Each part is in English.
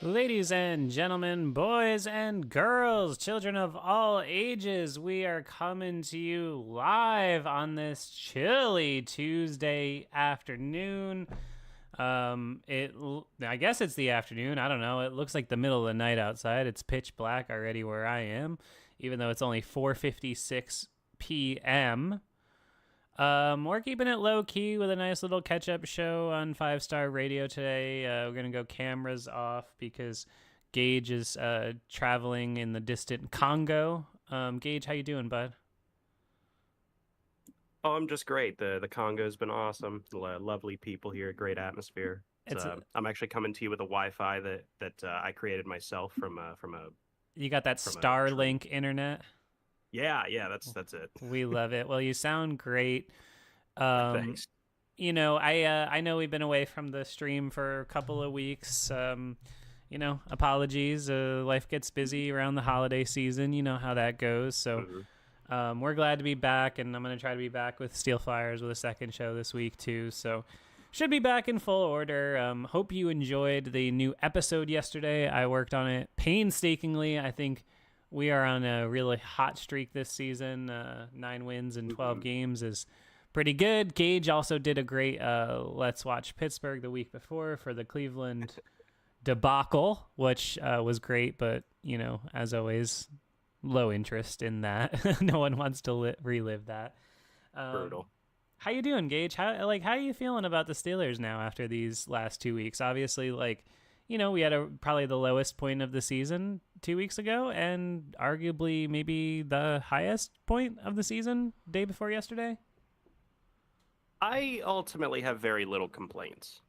Ladies and gentlemen, boys and girls, children of all ages, we are coming to you live on this chilly Tuesday afternoon. I guess it's the afternoon. I don't know. It looks like the middle of the night outside. It's pitch black already where I am, even though it's only 4:56 p.m. We're keeping it low key with a nice little catch up show on 5 Star Radio today. We're gonna go cameras off because Gage is traveling in the distant Congo. Gage, how you doing, bud? Oh, I'm just great. The Congo's been awesome. Lovely people here, great atmosphere. It's I'm actually coming to you with a Wi-Fi that I created myself You got that from a tree. Starlink internet. Yeah, that's it. We love it. Well, you sound great. Um, Thanks. I know we've been away from the stream for a couple of weeks. Apologies. Life gets busy around the holiday season. You know how that goes. So Mhm. we're glad to be back, and I'm going to try to be back with Steel Flyers with a second show this week, too. So should be back in full order. Hope you enjoyed the new episode yesterday. I worked on it painstakingly. I think we are on a really hot streak this season. 9 wins in 12 Mhm. games is pretty good. Gage also did a great Let's Watch Pittsburgh the week before for the Cleveland debacle, which was great, but, as always, low interest in that. No one wants to relive that. Um, Brutal. how you doing, Gage? How are you feeling about the Steelers now after these last 2 weeks? Obviously, we had probably the lowest point of the season 2 weeks ago, and arguably maybe the highest point of the season day before yesterday. I ultimately have very little complaints.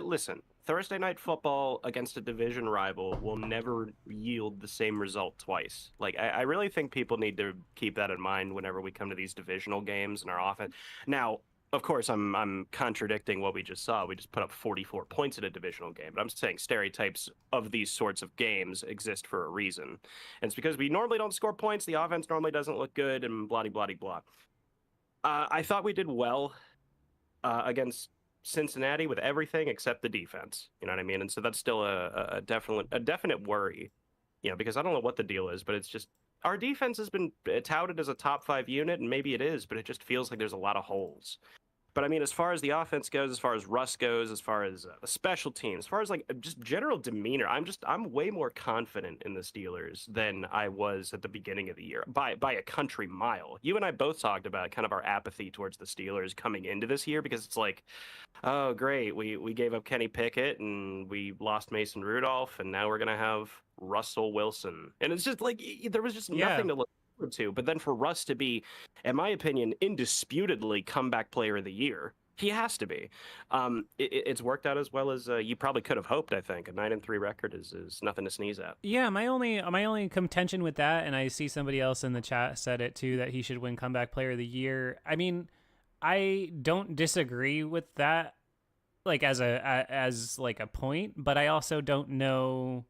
Listen, Thursday night football against a division rival will never yield the same result twice. I really think people need to keep that in mind whenever we come to these divisional games and our offense. Now, of course, I'm contradicting what we just saw. We just put up 44 points in a divisional game, but I'm saying stereotypes of these sorts of games exist for a reason. And it's because we normally don't score points, the offense normally doesn't look good, and blah, blah, blah, blah. I thought we did well against Cincinnati with everything except the defense. You know what I mean? And so that's still a definite worry. Because I don't know what the deal is, but it's just our defense has been touted as a top 5 unit, and maybe it is, but it just feels like there's a lot of holes. But I mean, as far as the offense goes, as far as Russ goes, as far as the special teams, as far as just general demeanor, I'm way more confident in the Steelers than I was at the beginning of the year by a country mile. You and I both talked about kind of our apathy towards the Steelers coming into this year because it's like, oh great, we gave up Kenny Pickett and we lost Mason Rudolph and now we're gonna have Russell Wilson, and it's just like there was just Yeah, nothing to look forward to. But then for Russ to be, in my opinion, indisputably comeback player of the year. He has to be. It's worked out as well as you probably could have hoped. I think a 9-3 record is nothing to sneeze at. yeah. My only contention with that, and I see somebody else in the chat said it too, that he should win Comeback Player of the Year. I mean, I don't disagree with that, like as like a point, but I also don't know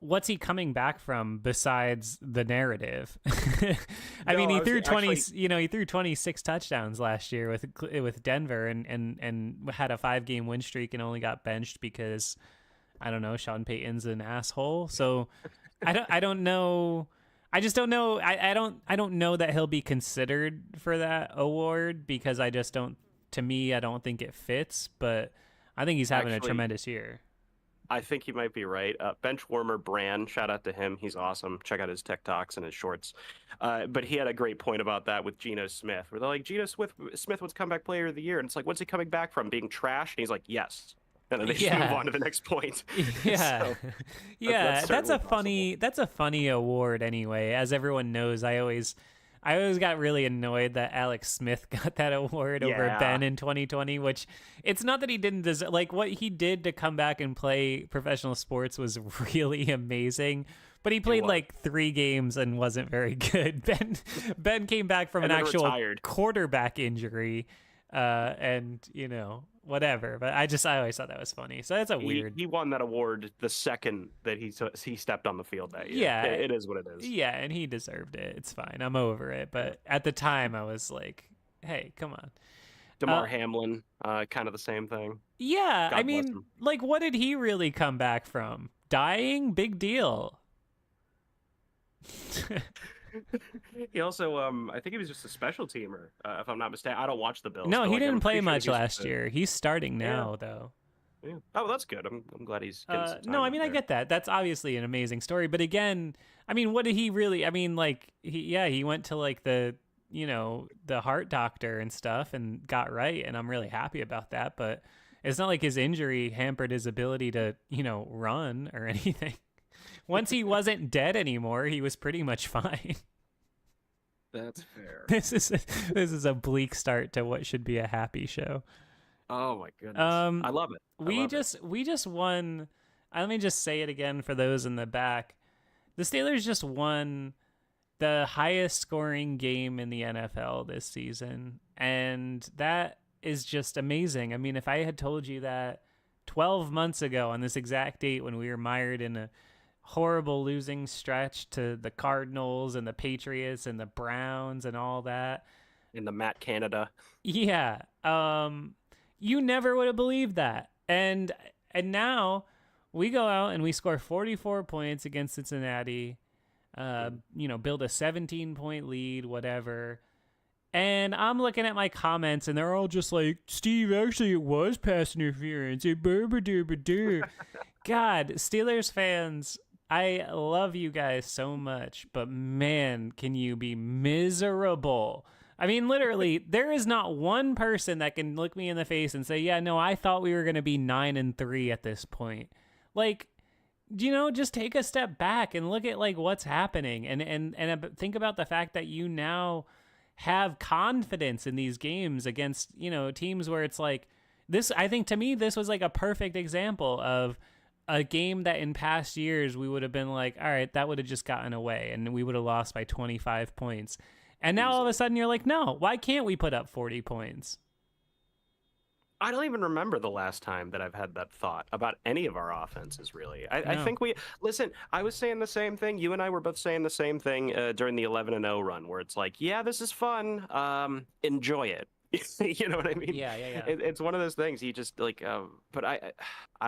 what's he coming back from besides the narrative. I mean, No, he I was threw 20, actually. he threw 26 touchdowns last year with Denver, and had a 5 game win streak and only got benched because I don't know, Sean Payton's an asshole. So I don't know. I just don't know. I don't know that he'll be considered for that award because I just don't. To me, I don't think it fits. But I think he's having a Actually, tremendous year. I think you might be right. Benchwarmer Brand, shout out to him. He's awesome. Check out his TikToks and his shorts. But he had a great point about that with Geno Smith, where they're like, Smith was comeback player of the year. And it's like, what's he coming back from? Being trashed? And he's like, yes. And then they just move Yeah, on to the next point. yeah, So that's yeah. That's certainly a possible. funny. That's a funny award anyway. As everyone knows, I always got really annoyed that Alex Smith got that award over Yeah. Ben in 2020, which it's not that he didn't deserve. Like, what he did to come back and play professional sports was really amazing. But he It played was. like 3 games and wasn't very good. Ben came back from an And then actual retired. quarterback injury, and whatever. But I always thought that was funny. So that's a He weird. he won that award the second that he stepped on the field that year. Yeah, It is what it is. yeah, and he deserved it. It's fine. I'm over it. Yeah. But at the time, I was like, hey, come on. DeMar Hamlin, kind of the same thing. Yeah, I God bless mean, him. like, what did he really come back from? Dying? Big deal. He also, I think he was just a special teamer, if I'm not mistaken. I don't watch the Bills, No, but he like didn't I'm play pretty sure much he's last year. He's starting yeah, now, though. yeah. Oh, that's good. I'm glad he's getting some time. No, I mean, out I there. get that. That's obviously an amazing story. But again, I mean, what did he really? I mean, like, he went to like the heart doctor and stuff and got right, and I'm really happy about that. But it's not like his injury hampered his ability to, run or anything. Once he wasn't dead anymore, he was pretty much fine. That's fair. This is a bleak start to what should be a happy show. Oh my goodness. I love it. We just won. Let me just say it again for those in the back. The Steelers just won the highest scoring game in the NFL this season, and that is just amazing. I mean, if I had told you that 12 months ago on this exact date when we were mired in a horrible losing stretch to the Cardinals and the Patriots and the Browns and all that. In the Matt Canada. Yeah. You never would have believed that. And now we go out and we score 44 points against Cincinnati, build a 17-point lead, whatever. And I'm looking at my comments and they're all just like, Steve, actually it was pass interference. God, Steelers fans, I love you guys so much, but man, can you be miserable. I mean, literally, there is not one person that can look me in the face and say, yeah, no, I thought we were going to be 9-3 at this point. Like, just take a step back and look at like what's happening and think about the fact that you now have confidence in these games against, teams where it's like this. I think to me, this was like a perfect example of a game that in past years we would have been like, all right, that would have just gotten away and we would have lost by 25 points. And now all of a sudden you're like, no, why can't we put up 40 points? I don't even remember the last time that I've had that thought about any of our offenses, really. I think listen, I was saying the same thing. You and I were both saying the same thing during the 11-0 run, where it's like, yeah, this is fun. Enjoy it. You know what I mean? Yeah. It's one of those things you just like, but I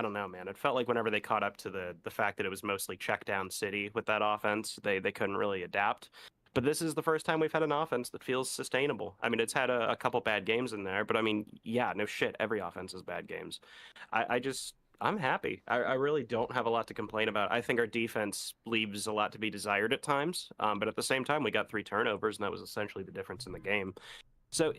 don't know, man. It felt like whenever they caught up to the fact that it was mostly check down city with that offense, they couldn't really adapt. But this is the first time we've had an offense that feels sustainable. I mean, it's had a couple bad games in there, but I mean, yeah, no shit. Every offense has bad games. I'm happy. I really don't have a lot to complain about. I think our defense leaves a lot to be desired at times. But at the same time, we got 3 turnovers, and that was essentially the difference in the game. So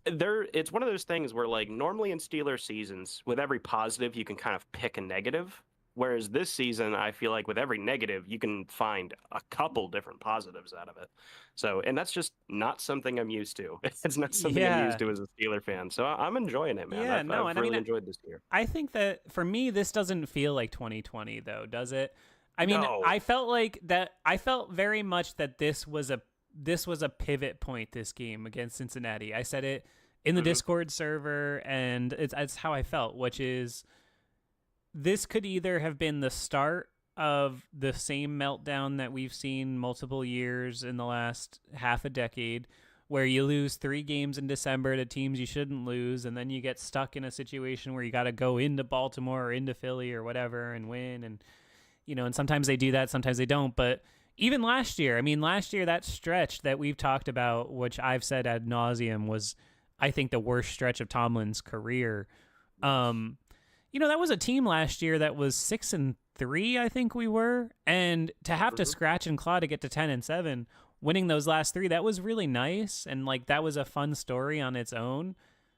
it's one of those things where, like, normally in Steelers seasons, with every positive, you can kind of pick a negative. Whereas this season, I feel like with every negative, you can find a couple different positives out of it. So, and that's just not something I'm used to. It's not something I'm used to as a Steeler fan. So I'm enjoying it, man. I've really enjoyed this year. I think that for me, this doesn't feel like 2020, though, does it? I mean, No. I felt very much that this was a pivot point, this game against Cincinnati. I said it in the Discord server, and it's how I felt, which is this could either have been the start of the same meltdown that we've seen multiple years in the last half a decade, where you lose 3 games in December to teams you shouldn't lose, and then you get stuck in a situation where you got to go into Baltimore or into Philly or whatever and win. And, and sometimes they do that, sometimes they don't. But even last year, that stretch that we've talked about, which I've said ad nauseum, was, I think, the worst stretch of Tomlin's career. That was a team last year that was 6-3, I think we were. And to have to scratch and claw to get to 10-7, winning those last 3, that was really nice. And like, that was a fun story on its own.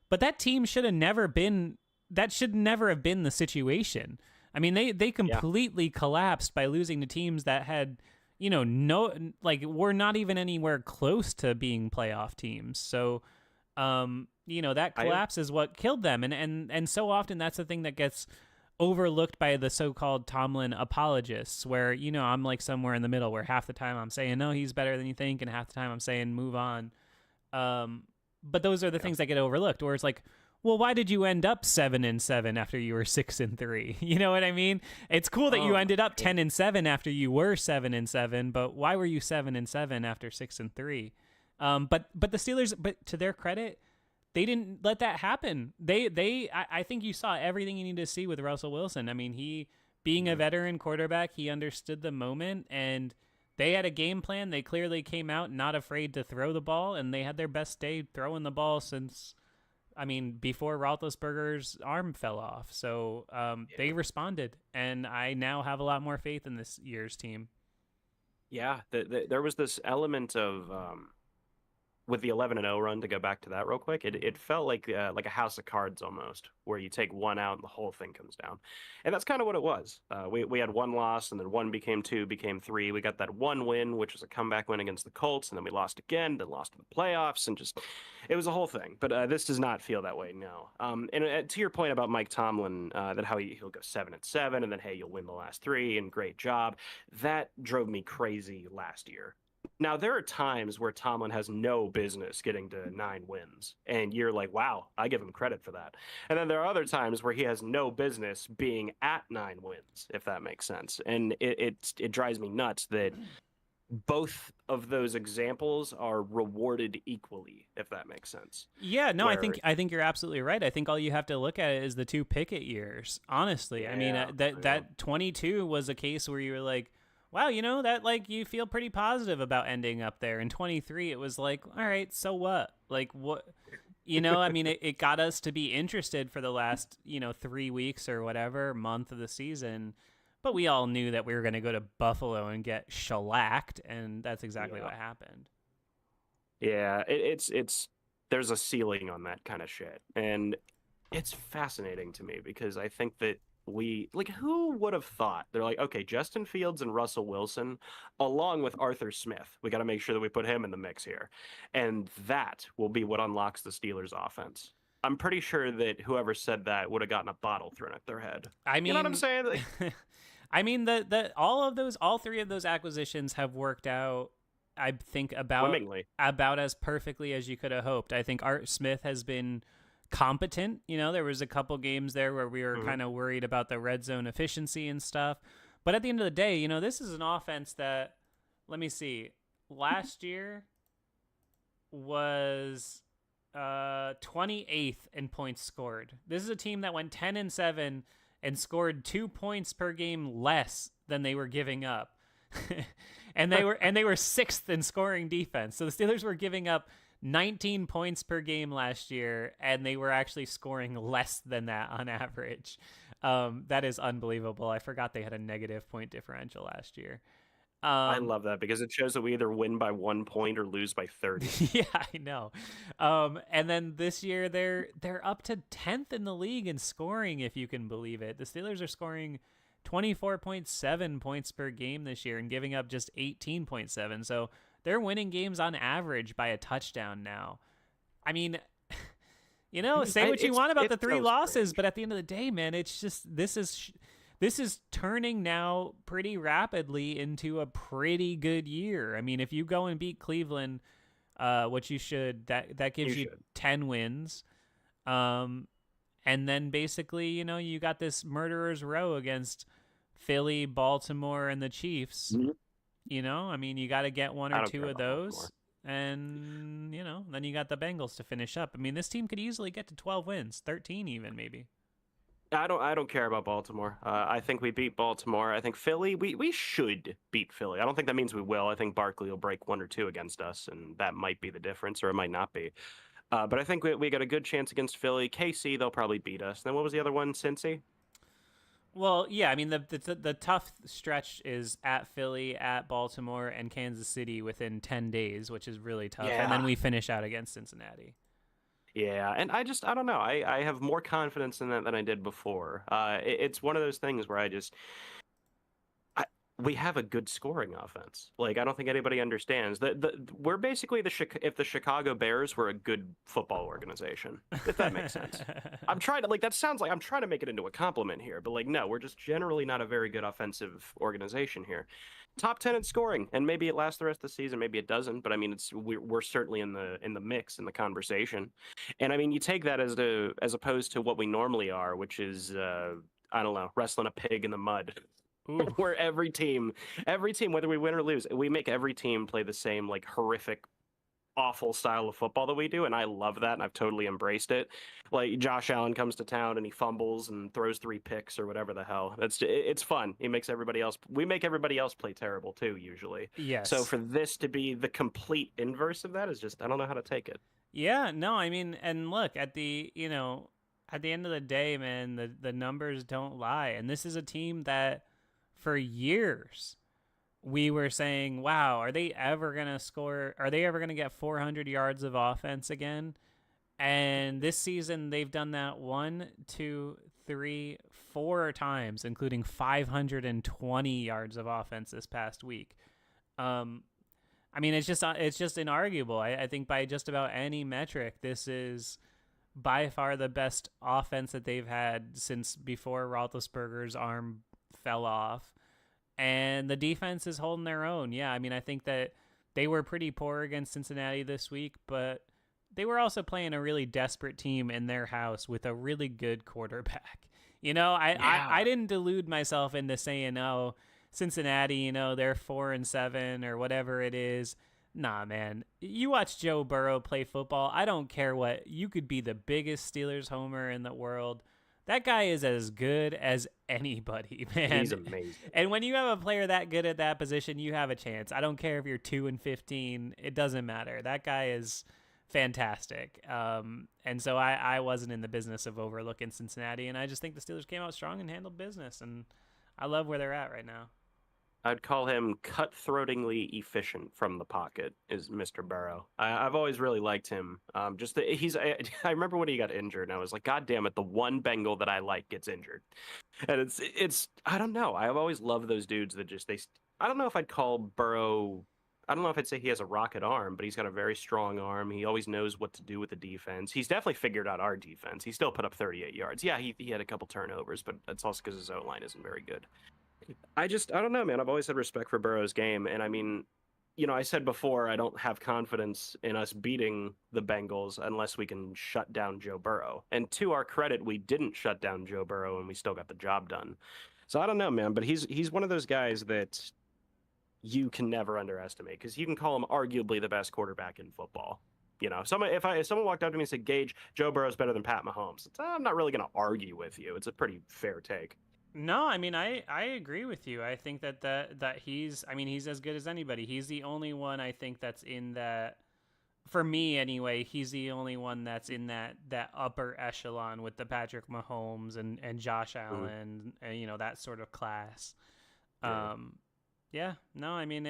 But that team should never have been the situation. I mean, they completely collapsed by losing to teams that had, were not even anywhere close to being playoff teams. So, that collapse is what killed them. And so often that's the thing that gets overlooked by the so-called Tomlin apologists, where, I'm like somewhere in the middle, where half the time I'm saying, no, he's better than you think, and half the time I'm saying, move on. But those are the things that get overlooked, where it's like, well, why did you end up 7-7 after you were 6-3? You know what I mean? It's cool that you ended up 10-7 after you were 7-7, but why were you 7-7 after 6-3? But the Steelers, but to their credit, they didn't let that happen. I think you saw everything you need to see with Russell Wilson. I mean, he being a veteran quarterback, he understood the moment, and they had a game plan. They clearly came out not afraid to throw the ball, and they had their best day throwing the ball since, I mean, before Roethlisberger's arm fell off. So they responded, and I now have a lot more faith in this year's team. Yeah, there was this element of with the 11-0 run, to go back to that real quick, it felt like a house of cards almost, where you take one out and the whole thing comes down, and that's kind of what it was. We had one loss, and then one became two, became three. We got that one win, which was a comeback win against the Colts, and then we lost again, then lost in the playoffs, and just it was a whole thing. But this does not feel that way now. And to your point about Mike Tomlin, that how he'll go 7-7, and then hey, you'll win the last three, and great job. That drove me crazy last year. Now, there are times where Tomlin has no business getting to 9 wins, and you're like, wow, I give him credit for that. And then there are other times where he has no business being at 9 wins, if that makes sense. And it drives me nuts that both of those examples are rewarded equally, if that makes sense. Yeah, no, I think you're absolutely right. I think all you have to look at is the 2 Pickett years. Honestly, I mean that 22 was a case where you were like, wow, that like you feel pretty positive about ending up there. In 23, it was like, all right, so what? Like what? I mean, it got us to be interested for the last 3 weeks or whatever month of the season. But we all knew that we were going to go to Buffalo and get shellacked, and that's exactly what happened. Yeah, it's there's a ceiling on that kind of shit, and it's fascinating to me because I think that who would have thought? They're like, okay, Justin Fields and Russell Wilson, along with Arthur Smith. We got to make sure that we put him in the mix here. And that will be what unlocks the Steelers offense. I'm pretty sure that whoever said that would have gotten a bottle thrown at their head. I mean, you know what I'm saying? I mean, all 3 of those acquisitions have worked out, I think, about as perfectly as you could have hoped. I think Art Smith has been competent. There was a couple games there where we were kind of worried about the red zone efficiency and stuff. But at the end of the day, this is an offense that, let me see, last year was 28th in points scored. This is a team that went 10-7 and scored 2 points per game less than they were giving up. and they were 6th in scoring defense. So the Steelers were giving up 19 points per game last year, and they were actually scoring less than that on average. That is unbelievable. I forgot they had a negative point differential last year. I love that because it shows that we either win by 1 point or lose by 30. Yeah, I know. And then this year they're up to 10th in the league in scoring, if you can believe it. The Steelers are scoring 24.7 points per game this year and giving up just 18.7. So they're winning games on average by a touchdown now. I mean, say what you want about the 3 losses, but at the end of the day, man, it's just this is turning now pretty rapidly into a pretty good year. I mean, if you go and beat Cleveland, which you should, that gives you 10 wins. And then basically, you got this murderer's row against Philly, Baltimore, and the Chiefs. Mm-hmm. I mean, you got to get 1 or 2 of those, and then you got the Bengals to finish up. I mean, this team could easily get to 12 wins, 13 even maybe. I don't care about Baltimore. I think we beat Baltimore. I think Philly, we should beat Philly. I don't think that means we will. I think Barkley will break 1 or 2 against us, and that might be the difference, or it might not be. But I think we got a good chance against Philly. KC, they'll probably beat us. Then what was the other one? Cincy? Well, yeah, I mean, the tough stretch is at Philly, at Baltimore, and Kansas City within 10 days, which is really tough. Yeah. And then we finish out against Cincinnati. Yeah, and I don't know. I have more confidence in that than I did before. It's one of those things where we have a good scoring offense. Like, I don't think anybody understands that we're basically if the Chicago Bears were a good football organization, if that makes sense. I'm trying to that sounds like I'm trying to make it into a compliment here, but no, we're just generally not a very good offensive organization here. Top 10 in scoring, and maybe it lasts the rest of the season, maybe it doesn't, but I mean we're certainly in the mix, in the conversation. And I mean, you take that as opposed to what we normally are, which is I don't know, wrestling a pig in the mud. Where every team, whether we win or lose, we make every team play the same horrific awful style of football that we do, and I love that, and I've totally embraced it. Like Josh Allen comes to town and he fumbles and throws 3 picks or whatever the hell. It's fun. We make everybody else play terrible too usually. So Yes. for this to be the complete inverse of that is just I don't know how to take it. Yeah, no, I mean, and look, at the end of the day, man, the numbers don't lie. And this is a team that for years we were saying, wow, are they ever going to score? Are they ever going to get 400 yards of offense again? And this season, they've done that 4 times, including 520 yards of offense this past week. Um, I mean, it's just inarguable. I think by just about any metric, this is by far the best offense that they've had since before Roethlisberger's arm fell off. And the defense is holding their own. Yeah, I mean, I think that they were pretty poor against Cincinnati this week, but they were also playing a really desperate team in their house with a really good quarterback. I didn't delude myself into saying, oh, Cincinnati, they're 4-7 or whatever it is. Nah, man. You watch Joe Burrow play football. I don't care what. You could be the biggest Steelers homer in the world. That guy is as good as anybody, man. He's amazing. And when you have a player that good at that position, you have a chance. I don't care if you're 2-15. It doesn't matter. That guy is fantastic. And so I wasn't in the business of overlooking Cincinnati, and I just think the Steelers came out strong and handled business, and I love where they're at right now. I'd call him cutthroatingly efficient from the pocket. Is Mr. Burrow. I've always really liked him. I remember when he got injured, and I was like, God damn it, the one Bengal that I like gets injured, and it's I don't know. I've always loved those dudes that I don't know if I'd call Burrow. I don't know if I'd say he has a rocket arm, but he's got a very strong arm. He always knows what to do with the defense. He's definitely figured out our defense. He still put up 38 yards. Yeah, he had a couple turnovers, but that's also because his O-line isn't very good. I don't know, man. I've always had respect for Burrow's game. And I mean, I said before, I don't have confidence in us beating the Bengals unless we can shut down Joe Burrow. And to our credit, we didn't shut down Joe Burrow and we still got the job done. So I don't know, man. But he's one of those guys that you can never underestimate because you can call him arguably the best quarterback in football. If someone walked up to me and said, Gage, Joe Burrow's better than Pat Mahomes, I'm not really going to argue with you. It's a pretty fair take. No, I mean I agree with you. I think that he's as good as anybody. He's the only one I think that's in that, for me anyway, he's the only one that's in that upper echelon with the Patrick Mahomes and Josh Allen and that sort of class. Yeah. Yeah, no, I mean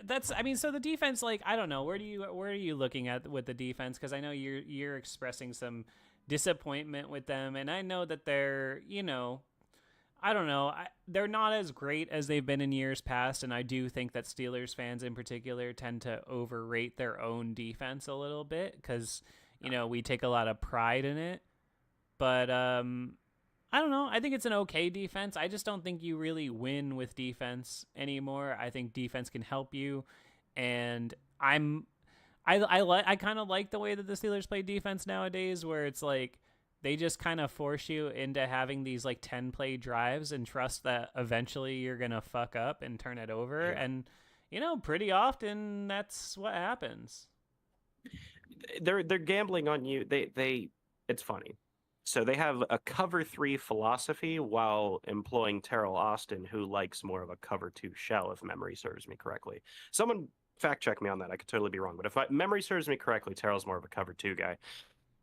that's so the defense, like, I don't know, where are you looking at with the defense, cuz I know you're expressing some disappointment with them, and I know that they're, I don't know, they're not as great as they've been in years past, and I do think that Steelers fans in particular tend to overrate their own defense a little bit because we take a lot of pride in it. But I don't know, I think it's an okay defense. I just don't think you really win with defense anymore. I think defense can help you, and I kind of like the way that the Steelers play defense nowadays, where it's like they just kind of force you into having these like 10-play drives and trust that eventually you're going to fuck up and turn it over. Yeah. And, pretty often that's what happens. They're gambling on you. It's funny. So they have a cover 3 philosophy while employing Terrell Austin, who likes more of a cover 2 shell, if memory serves me correctly. Someone fact check me on that. I could totally be wrong. But if memory serves me correctly, Terrell's more of a cover 2 guy.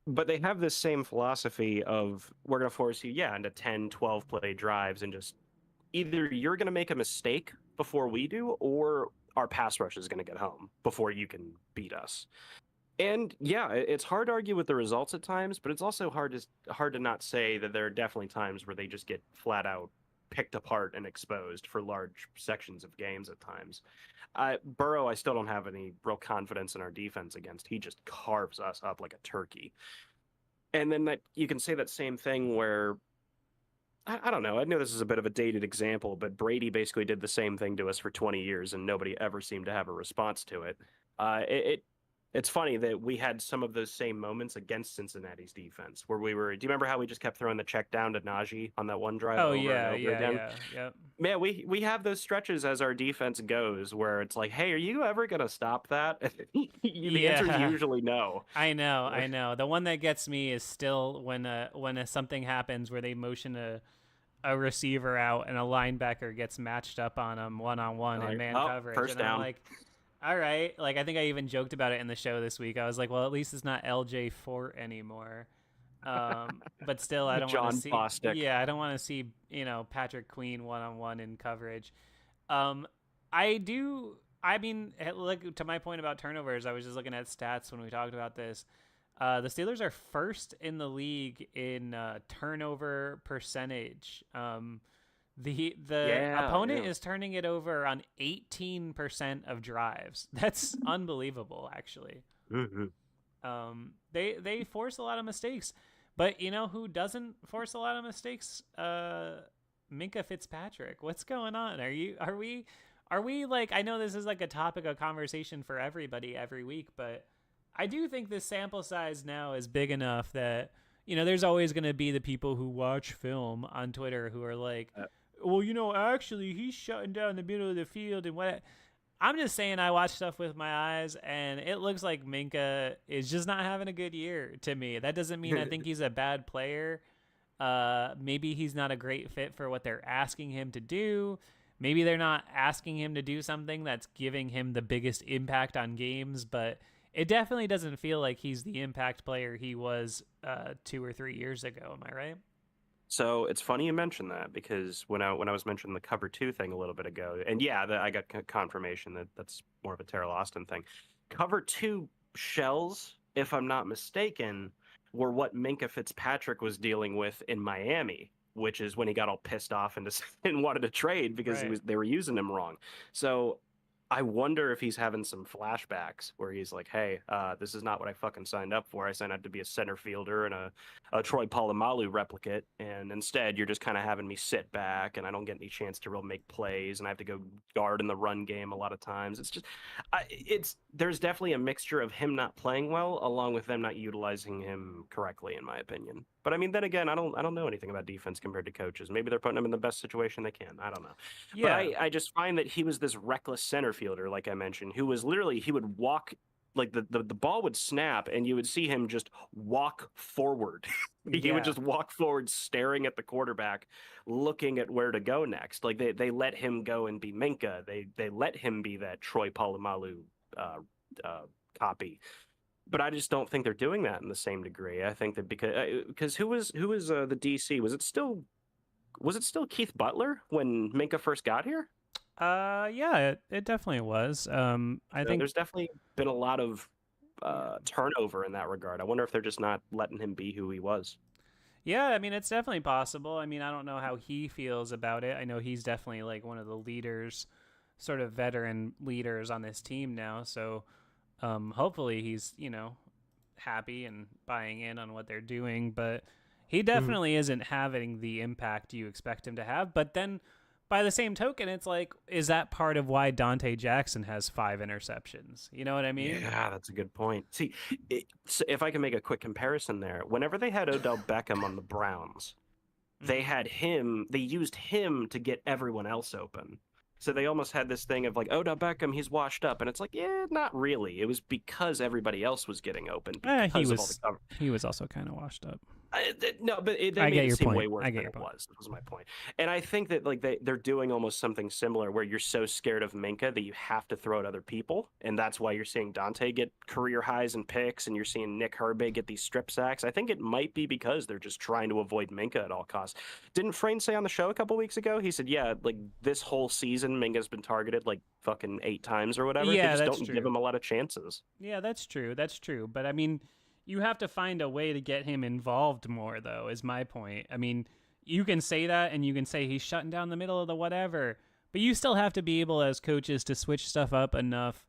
But they have this same philosophy of we're going to force you, into 10, 12 play drives, and just either you're going to make a mistake before we do, or our pass rush is going to get home before you can beat us. And yeah, it's hard to argue with the results at times, but it's also hard to not say that there are definitely times where they just get flat out picked apart and exposed for large sections of games at times. Burrow, I still don't have any real confidence in our defense against. He just carves us up like a turkey. And then that you can say that same thing where, I don't know, I know this is a bit of a dated example, but Brady basically did the same thing to us for 20 years and nobody ever seemed to have a response to it. It's funny that we had some of those same moments against Cincinnati's defense where we were. Do you remember how we just kept throwing the check down to Najee on that one drive Oh over and yeah, over yeah, again? yeah, yep. Man, we have those stretches as our defense goes where it's like, hey, are you ever gonna stop that? The answer is Yeah. usually no. I know, I know. The one that gets me is still when something happens where they motion a receiver out and a linebacker gets matched up on him one-on-one in Like, man oh, coverage, first and I'm down. like, all right. Like, I think I even joked about it in the show this week. I was like, well, at least it's not LJ Fort anymore. But still, I don't want to John see. Bostic. Yeah, I don't want to see Patrick Queen one-on-one in coverage. Um, I do. I mean, look, to my point about turnovers, I was just looking at stats when we talked about this. The Steelers are first in the league in turnover percentage. The opponent is turning it over on 18% of drives. That's unbelievable, actually. They force a lot of mistakes, but you know who doesn't force a lot of mistakes? Minka Fitzpatrick. What's going on? Are we like, I know this is like a topic of conversation for everybody every week, but I do think this sample size now is big enough that, there's always going to be the people who watch film on Twitter who are like, well, actually he's shutting down the middle of the field and what. I'm just saying I watch stuff with my eyes, and it looks like Minka is just not having a good year to me. That doesn't mean I think he's a bad player. Maybe he's not a great fit for what they're asking him to do. Maybe they're not asking him to do something that's giving him the biggest impact on games, but it definitely doesn't feel like he's the impact player he was 2 or 3 years ago. Am I right? So it's funny you mentioned that because when I was mentioning the cover 2 thing a little bit ago, and yeah, I got confirmation that that's more of a Terrell Austin thing. Cover 2 shells, if I'm not mistaken, were what Minka Fitzpatrick was dealing with in Miami, which is when he got all pissed off and wanted to trade because Right. they were using him wrong. So I wonder if he's having some flashbacks where he's like, hey, this is not what I fucking signed up for. I signed up to be a center fielder and a Troy Polamalu replicate. And instead, you're just kind of having me sit back and I don't get any chance to real make plays. And I have to go guard in the run game a lot of times. It's just, there's definitely a mixture of him not playing well along with them not utilizing him correctly, in my opinion. But I mean, then again, I don't know anything about defense compared to coaches. Maybe they're putting him in the best situation they can. I don't know. But Yeah. I just find that he was this reckless center fielder, like I mentioned, who was literally, he would walk, like the ball would snap and you would see him just walk forward. He would just walk forward, staring at the quarterback, looking at where to go next. Like they let him go and be Minka. They let him be that Troy Polamalu copy. But I just don't think they're doing that in the same degree. I think that because who was the DC? Was it still Keith Butler when Minka first got here? Yeah, it definitely was. I think there's definitely been a lot of turnover in that regard. I wonder if they're just not letting him be who he was. Yeah, I mean, it's definitely possible. I mean, I don't know how he feels about it. I know he's definitely like one of the leaders, sort of veteran leaders on this team now. So hopefully he's, happy and buying in on what they're doing. But he definitely isn't having the impact you expect him to have. But then by the same token, it's like, is that part of why Dante Jackson has 5 interceptions? You know what I mean? Yeah, that's a good point. See, if I can make a quick comparison there, whenever they had Odell Beckham on the Browns, they used him to get everyone else open. So they almost had this thing of like, Odell Beckham, he's washed up. And it's like, yeah, not really. It was because everybody else was getting open. He was also kind of washed up. No, but they made it seem way worse than it was. That was my point. And I think that like they're doing almost something similar where you're so scared of Minka that you have to throw at other people. And that's why you're seeing Dante get career highs and picks and you're seeing Nick Herbig get these strip sacks. I think it might be because they're just trying to avoid Minka at all costs. Didn't Frayne say on the show a couple weeks ago? He said, yeah, like this whole season, Minka's been targeted like fucking 8 times or whatever. Yeah, they just don't give him a lot of chances. Yeah, that's true. That's true. But I mean, you have to find a way to get him involved more, though, is my point. I mean, you can say that and you can say he's shutting down the middle of the whatever, but you still have to be able as coaches to switch stuff up enough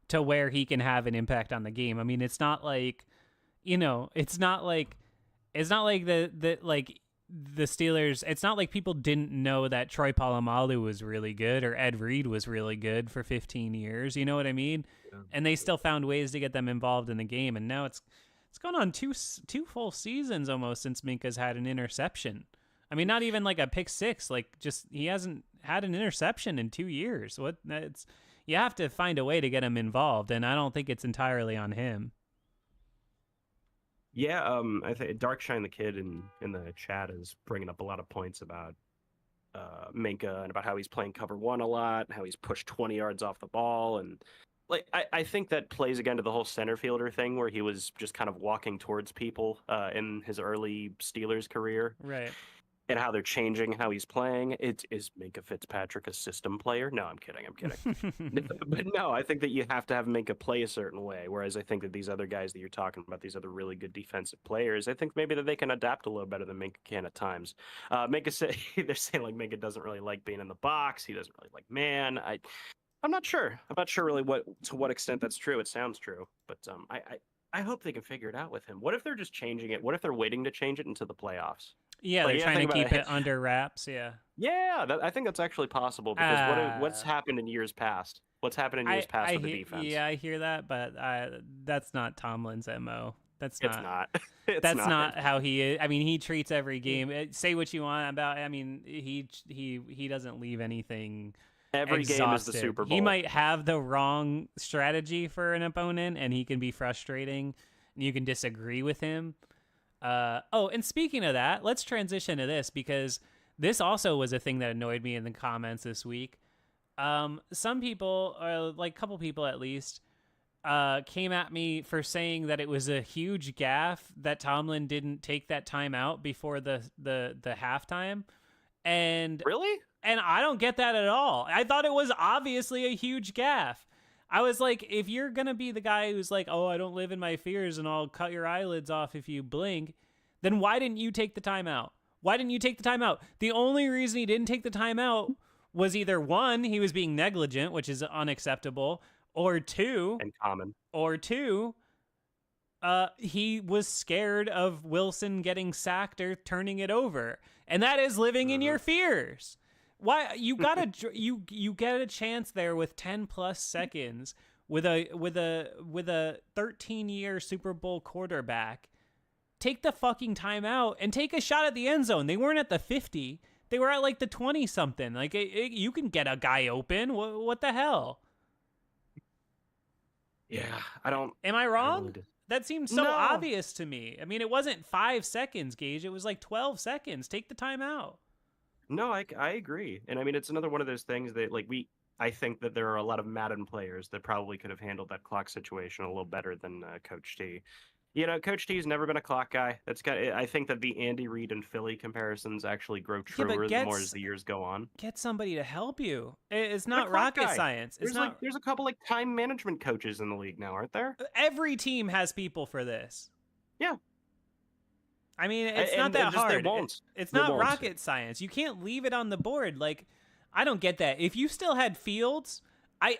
to where he can have an impact on the game. I mean, it's not like, it's not like the Steelers, it's not like people didn't know that Troy Polamalu was really good or Ed Reed was really good for 15 years. You know what I mean? Yeah. And they still found ways to get them involved in the game. And now it's gone on two full seasons almost since Minka's had an interception. I mean, not even like a pick six. Like, just he hasn't had an interception in 2 years. You have to find a way to get him involved, and I don't think it's entirely on him. Yeah, I think Darkshine the Kid in the chat is bringing up a lot of points about Minka and about how he's playing cover one a lot, how he's pushed 20 yards off the ball, and like I think that plays again to the whole center fielder thing where he was just kind of walking towards people in his early Steelers career. Right. And how they're changing how he's playing. Is Minka Fitzpatrick a system player? No, I'm kidding. But no, I think that you have to have Minka play a certain way. Whereas I think that these other guys that you're talking about, these other really good defensive players, I think maybe that they can adapt a little better than Minka can at times. They're saying like Minka doesn't really like being in the box. He doesn't really like man. I'm not sure. I'm not sure really to what extent that's true. It sounds true, but I hope they can figure it out with him. What if they're just changing it? What if they're waiting to change it into the playoffs? Yeah, they're trying to keep it under wraps. Yeah. Yeah, I think that's actually possible because what's happened in years past? What's happened in years past with the defense? Yeah, I hear that, but that's not Tomlin's MO. It's not how he is. I mean, he treats every game. Say what you want about. I mean, he doesn't leave anything. Every exhausted. Game is the Super Bowl. He might have the wrong strategy for an opponent, and he can be frustrating. And you can disagree with him. And speaking of that, let's transition to this because this also was a thing that annoyed me in the comments this week. Some people, or like a couple people at least, came at me for saying that it was a huge gaffe that Tomlin didn't take that time out before the halftime. And really? And I don't get that at all. I thought it was obviously a huge gaffe. I was like, if you're going to be the guy who's like, oh, I don't live in my fears and I'll cut your eyelids off if you blink, then why didn't you take the time out? Why didn't you take the time out? The only reason he didn't take the time out was either one, he was being negligent, which is unacceptable, or two, and common, he was scared of Wilson getting sacked or turning it over. And that is living in your fears. Why you gotta you get a chance there with 10 plus seconds with a 13-year Super Bowl quarterback. Take the fucking time out and take a shot at the end zone. They weren't at the 50. They were at like the 20 something. Like you can get a guy open. What the hell? Yeah, I don't. Am I wrong? That seems so obvious to me. I mean, it wasn't 5 seconds, Gage. It was like 12 seconds. Take the time out. No, I agree. And I mean, it's another one of those things that I think that there are a lot of Madden players that probably could have handled that clock situation a little better than Coach T. You know, Coach T's never been a clock guy. I think that the Andy Reid and Philly comparisons actually grow truer the more as the years go on. Get somebody to help you. It's not rocket science. There's a couple like time management coaches in the league now, aren't there? Every team has people for this. Yeah. I mean, it's not that hard. It's not rocket science. You can't leave it on the board. Like, I don't get that. If you still had Fields, I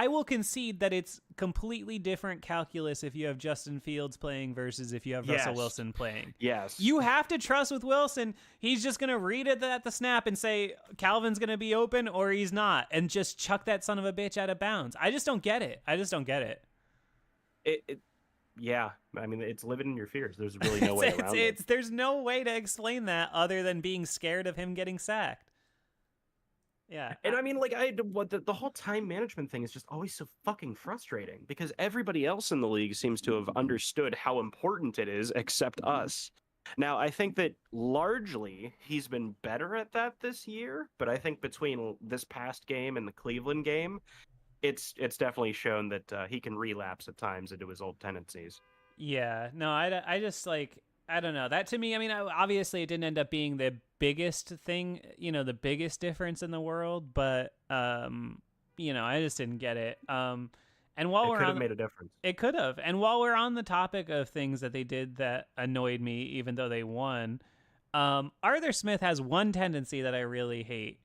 will concede that it's completely different calculus if you have Justin Fields playing versus if you have Russell Wilson playing. Yes. You have to trust with Wilson. He's just going to read it at the snap and say Calvin's going to be open or he's not and just chuck that son of a bitch out of bounds. I just don't get it. Yeah, I mean, it's living in your fears. There's really no way around it. There's no way to explain that other than being scared of him getting sacked. Yeah. And I mean, like, the whole time management thing is just always so fucking frustrating because everybody else in the league seems to have understood how important it is except us. Now, I think that largely he's been better at that this year, but I think between this past game and the Cleveland game, it's definitely shown that he can relapse at times into his old tendencies. Yeah, no, I just like, I don't know. That to me, I mean, obviously it didn't end up being the biggest thing, the biggest difference in the world, but, I just didn't get it. And while it could have made a difference. It could have. And while we're on the topic of things that they did that annoyed me, even though they won, Arthur Smith has one tendency that I really hate.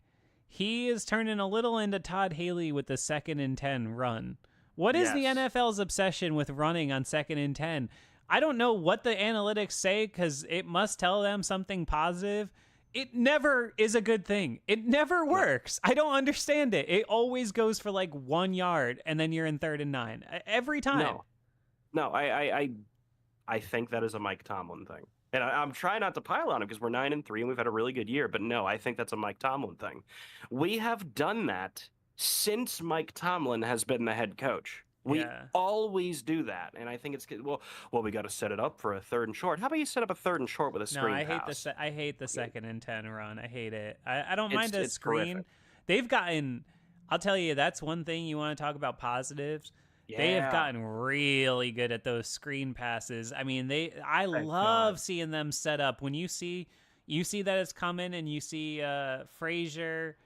He is turning a little into Todd Haley with the 2nd and 10 run. What is the NFL's obsession with running on 2nd and 10? I don't know what the analytics say because it must tell them something positive. It never is a good thing. It never No, works. I don't understand it. It always goes for like 1 yard and then you're in 3rd and 9 every time. no, no. I think that is a Mike Tomlin thing. And I'm trying not to pile on him because we're 9-3 and we've had a really good year. But no, I think that's a Mike Tomlin thing. We have done that since Mike Tomlin has been the head coach. We Yeah. always do that, and I think it's good. Well, we got to set it up for a 3rd and short. How about you set up a 3rd and short with a No, screen I hate pass? I hate the 2nd and 10 run. I hate it. I don't It's mind a it's screen. horrific. They've gotten. I'll tell you, that's one thing you want to talk about positives. They have Yeah, gotten really good at those screen passes. I mean, I thank love God. seeing them set up. When you see that it's coming, and you see Frazier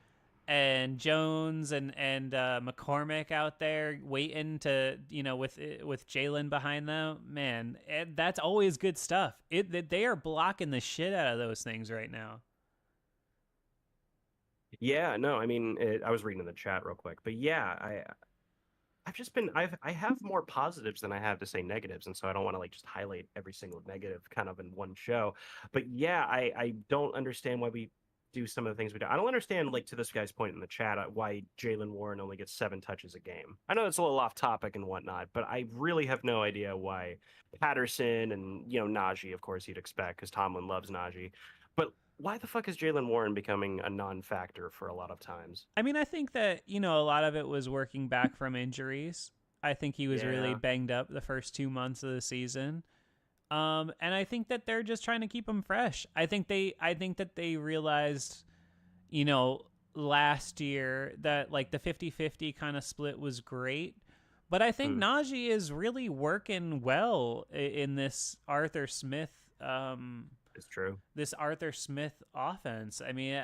and Jones and McCormick out there waiting to, with Jalen behind them. Man, that's always good stuff. They are blocking the shit out of those things right now. Yeah, no, I mean, I was reading in the chat real quick, but yeah, I have more positives than I have to say negatives, and so I don't want to like just highlight every single negative kind of in one show. But yeah, I don't understand why we do some of the things we do. I don't understand, like to this guy's point in the chat, why Jalen Warren only gets 7 touches a game. I know it's a little off topic and whatnot, but I really have no idea why Patterson and Najee, of course, you'd expect because Tomlin loves Najee, but why the fuck is Jalen Warren becoming a non-factor for a lot of times? I mean, I think that, a lot of it was working back from injuries. I think he was really Yeah, banged up the first 2 months of the season. And I think that they're just trying to keep him fresh. I think that they realized, you know, last year that like the 50-50 kind of split was great. But I think hmm, Najee is really working well in this Arthur Smith it's true. this Arthur Smith offense. I mean,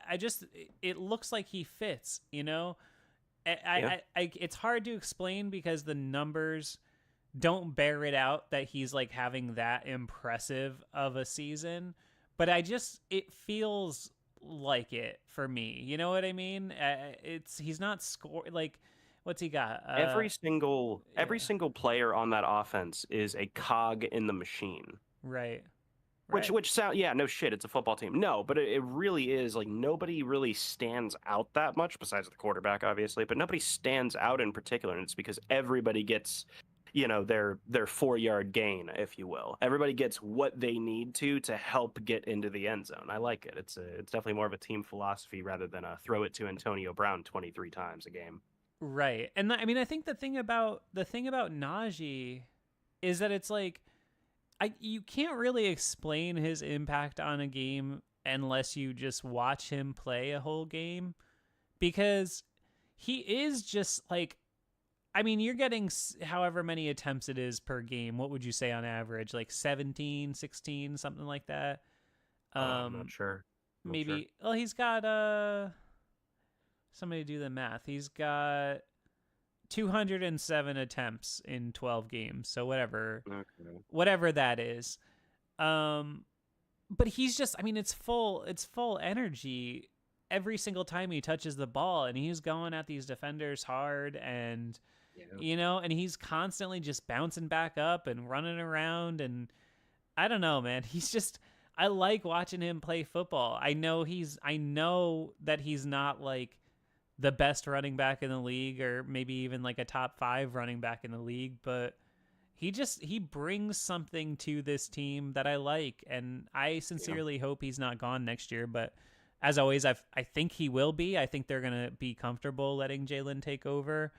I just it looks like he fits. Yeah. It's hard to explain because the numbers don't bear it out that he's like having that impressive of a season, but it feels like it for me. You know what I mean? He's not score like what's he got? Every Yeah, single player on that offense is a cog in the machine. right, right. Which sound yeah, no shit, it's a football team. No, but it really is like nobody really stands out that much besides the quarterback, obviously, but nobody stands out in particular, and it's because everybody gets their 4 yard gain, if you will. Everybody gets what they need to help get into the end zone. I like it. It's definitely more of a team philosophy rather than a throw it to Antonio Brown 23 times a game. Right. And I mean, I think the thing about Najee is that it's like you can't really explain his impact on a game unless you just watch him play a whole game because he is just like I mean, you're getting however many attempts it is per game. What would you say on average? Like 17, 16, something like that. I'm not Um sure. Not sure. Maybe well, he's got somebody do the math. He's got 207 attempts in 12 games. So Okay. whatever that is. Um but he's just I mean it's full energy every single time he touches the ball and he's going at these defenders hard and Yeah. and he's constantly just bouncing back up and running around and I don't know, man. He's just I like watching him play football. I know that he's not like the best running back in the league or maybe even like a top 5 running back in the league, but he brings something to this team that I like and I Yeah. sincerely hope he's not gone next year, but as always I think he will be. I think they're going to be comfortable letting Jalen take over,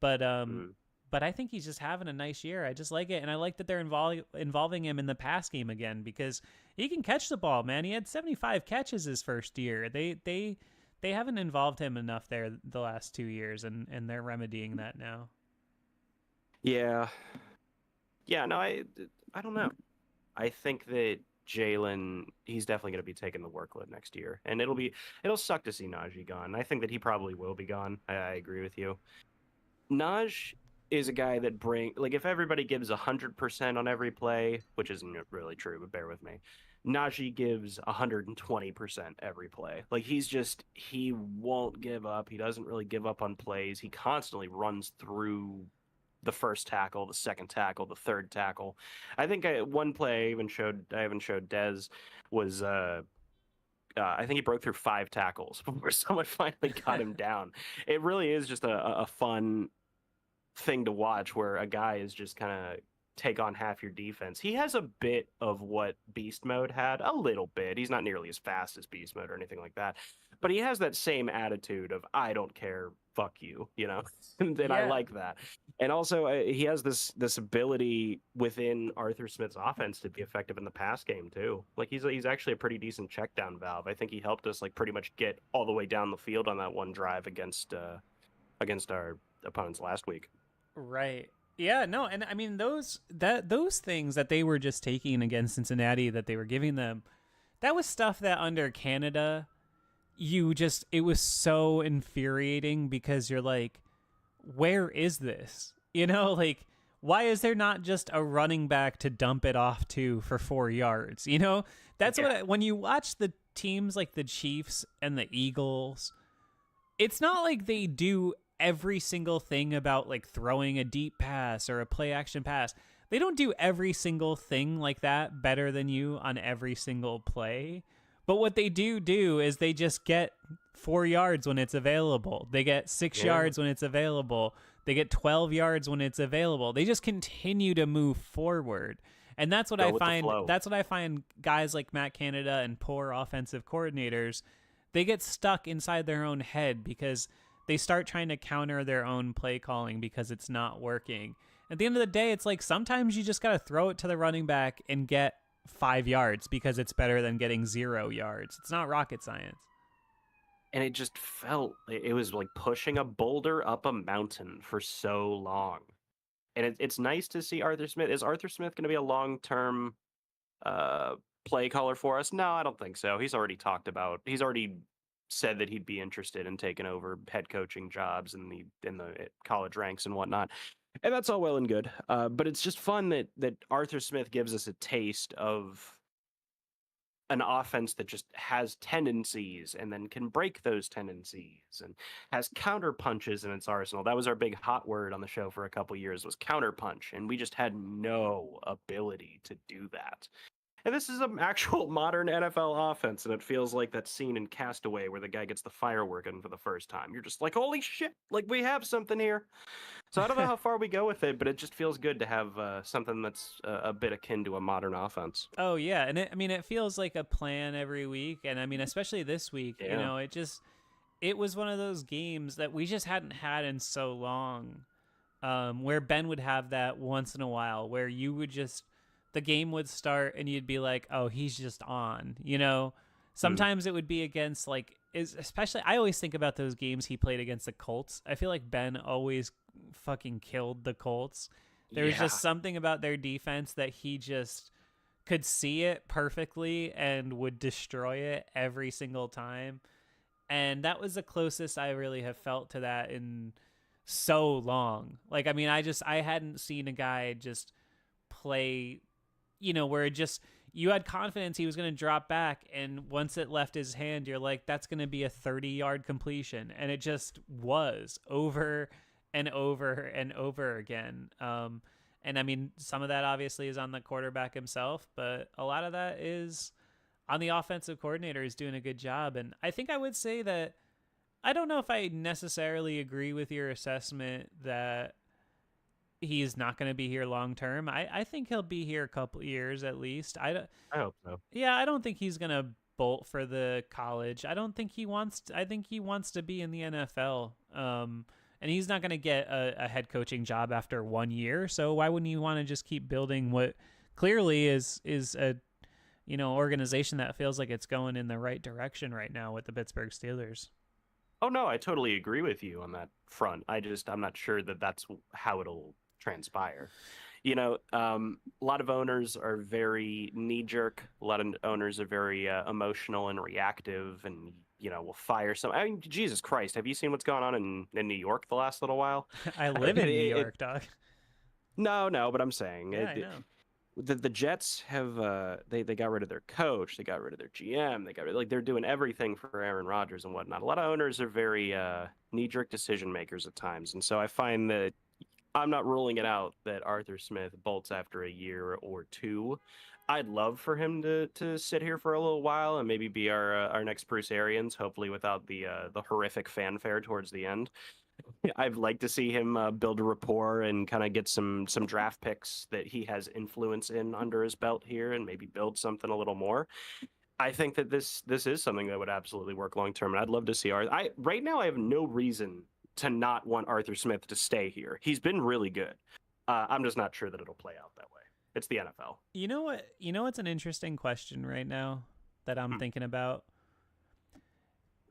but Mm. but I think he's just having a nice year. I just like it, and I like that they're involving him in the pass game again because he can catch the ball, man. He had 75 catches his first year. They haven't involved him enough there the last 2 years, and they're remedying that now. Yeah. Yeah, no, I don't know. I think that Jalen, he's definitely going to be taking the workload next year, and it'll suck to see Najee gone. I think that he probably will be gone. I agree with you. Naj is a guy that like if everybody gives 100% on every play, which isn't really true, but bear with me. Najee gives 120% every play. Like he won't give up. He doesn't really give up on plays. He constantly runs through the first tackle, the second tackle, the third tackle. I think one play I even showed Dez was I think he broke through 5 tackles before someone finally got him down. It really is just a fun thing to watch where a guy is just kind of take on half your defense. He has a bit of what Beast Mode had, a little bit. He's not nearly as fast as Beast Mode or anything like that, but he has that same attitude of I don't care, fuck you, you know. And I Yeah. like that. And also he has this ability within Arthur Smith's offense to be effective in the pass game too. Like he's actually a pretty decent check down valve. I think he helped us like pretty much get all the way down the field on that one drive against our opponents last week. Right. Yeah, no, and I mean those things that they were just taking against Cincinnati that they were giving them, that was stuff that under Canada it was so infuriating because you're like, where is this? You know, like why is there not just a running back to dump it off to for 4 yards? You know, that's when you watch the teams like the Chiefs and the Eagles, it's not like they do every single thing about like throwing a deep pass or a play action pass. They don't do every single thing like that better than you on every single play. But what they do is they just get 4 yards when it's available. They get 6 yards when it's available. They get 12 yards when it's available. They just continue to move forward. And that's what I find. That's what I find guys like Matt Canada and poor offensive coordinators, they get stuck inside their own head because they start trying to counter their own play calling because it's not working. At the end of the day, it's like sometimes you just got to throw it to the running back and get 5 yards because it's better than getting 0 yards. It's not rocket science. And it just felt, it was like pushing a boulder up a mountain for so long. And it's nice to see Arthur Smith. Is Arthur Smith going to be a long-term play caller for us? No, I don't think so. He's already said that he'd be interested in taking over head coaching jobs in the college ranks and whatnot. And that's all well and good. But it's just fun that Arthur Smith gives us a taste of an offense that just has tendencies and then can break those tendencies and has counter punches in its arsenal. That was our big hot word on the show for a couple years, was counter punch, and we just had no ability to do that. And this is an actual modern NFL offense, and it feels like that scene in Castaway where the guy gets the fire working for the first time. You're just like, holy shit, like we have something here. So I don't know how far we go with it, but it just feels good to have something that's a bit akin to a modern offense. Oh, yeah. And it feels like a plan every week. And I mean, especially this week, you know, it was one of those games that we just hadn't had in so long, where Ben would have that once in a while where you would just, the game would start and you'd be like, oh, he's just on, you know. Sometimes it would be against especially I always think about those games he played against the Colts. I feel like Ben always fucking killed the Colts. There was just something about their defense that he just could see it perfectly and would destroy it every single time. And that was the closest I really have felt to that in so long. Like, I mean, I hadn't seen a guy just play, you know, where you had confidence he was going to drop back, and once it left his hand, you're like, that's going to be a 30-yard completion, and it just was over and over and over again. And I mean, some of that obviously is on the quarterback himself, but a lot of that is on the offensive coordinator is doing a good job. And I think I would say that I don't know if I necessarily agree with your assessment that he's not going to be here long term. I think he'll be here a couple years at least. I hope so. Yeah, I don't think he's going to bolt for the college. I think he wants to be in the NFL. And he's not going to get a head coaching job after 1 year. So why wouldn't you want to just keep building what clearly is a, you know, organization that feels like it's going in the right direction right now with the Pittsburgh Steelers? Oh no, I totally agree with you on that front. I'm not sure that that's how it'll transpire. You know, a lot of owners are very knee-jerk. A lot of owners are very emotional and reactive, and you know, will fire some. I mean, Jesus Christ, have you seen what's going on in New York the last little while? I live in New York, dog. No, but I'm saying I know. The Jets have they got rid of their coach, they got rid of their GM, they're doing everything for Aaron Rodgers and whatnot. A lot of owners are very knee-jerk decision makers at times, and so I find that I'm not ruling it out that Arthur Smith bolts after a year or two. I'd love for him to sit here for a little while and maybe be our next Bruce Arians, hopefully without the horrific fanfare towards the end. I'd like to see him build a rapport and kind of get some draft picks that he has influence in under his belt here, and maybe build something a little more. I think that this is something that would absolutely work long term, and I'd love to see Arthur. Right now I have no reason to not want Arthur Smith to stay here. He's been really good. I'm just not sure that it'll play out that way. It's the NFL. You know what? You know what's an interesting question right now that I'm thinking about?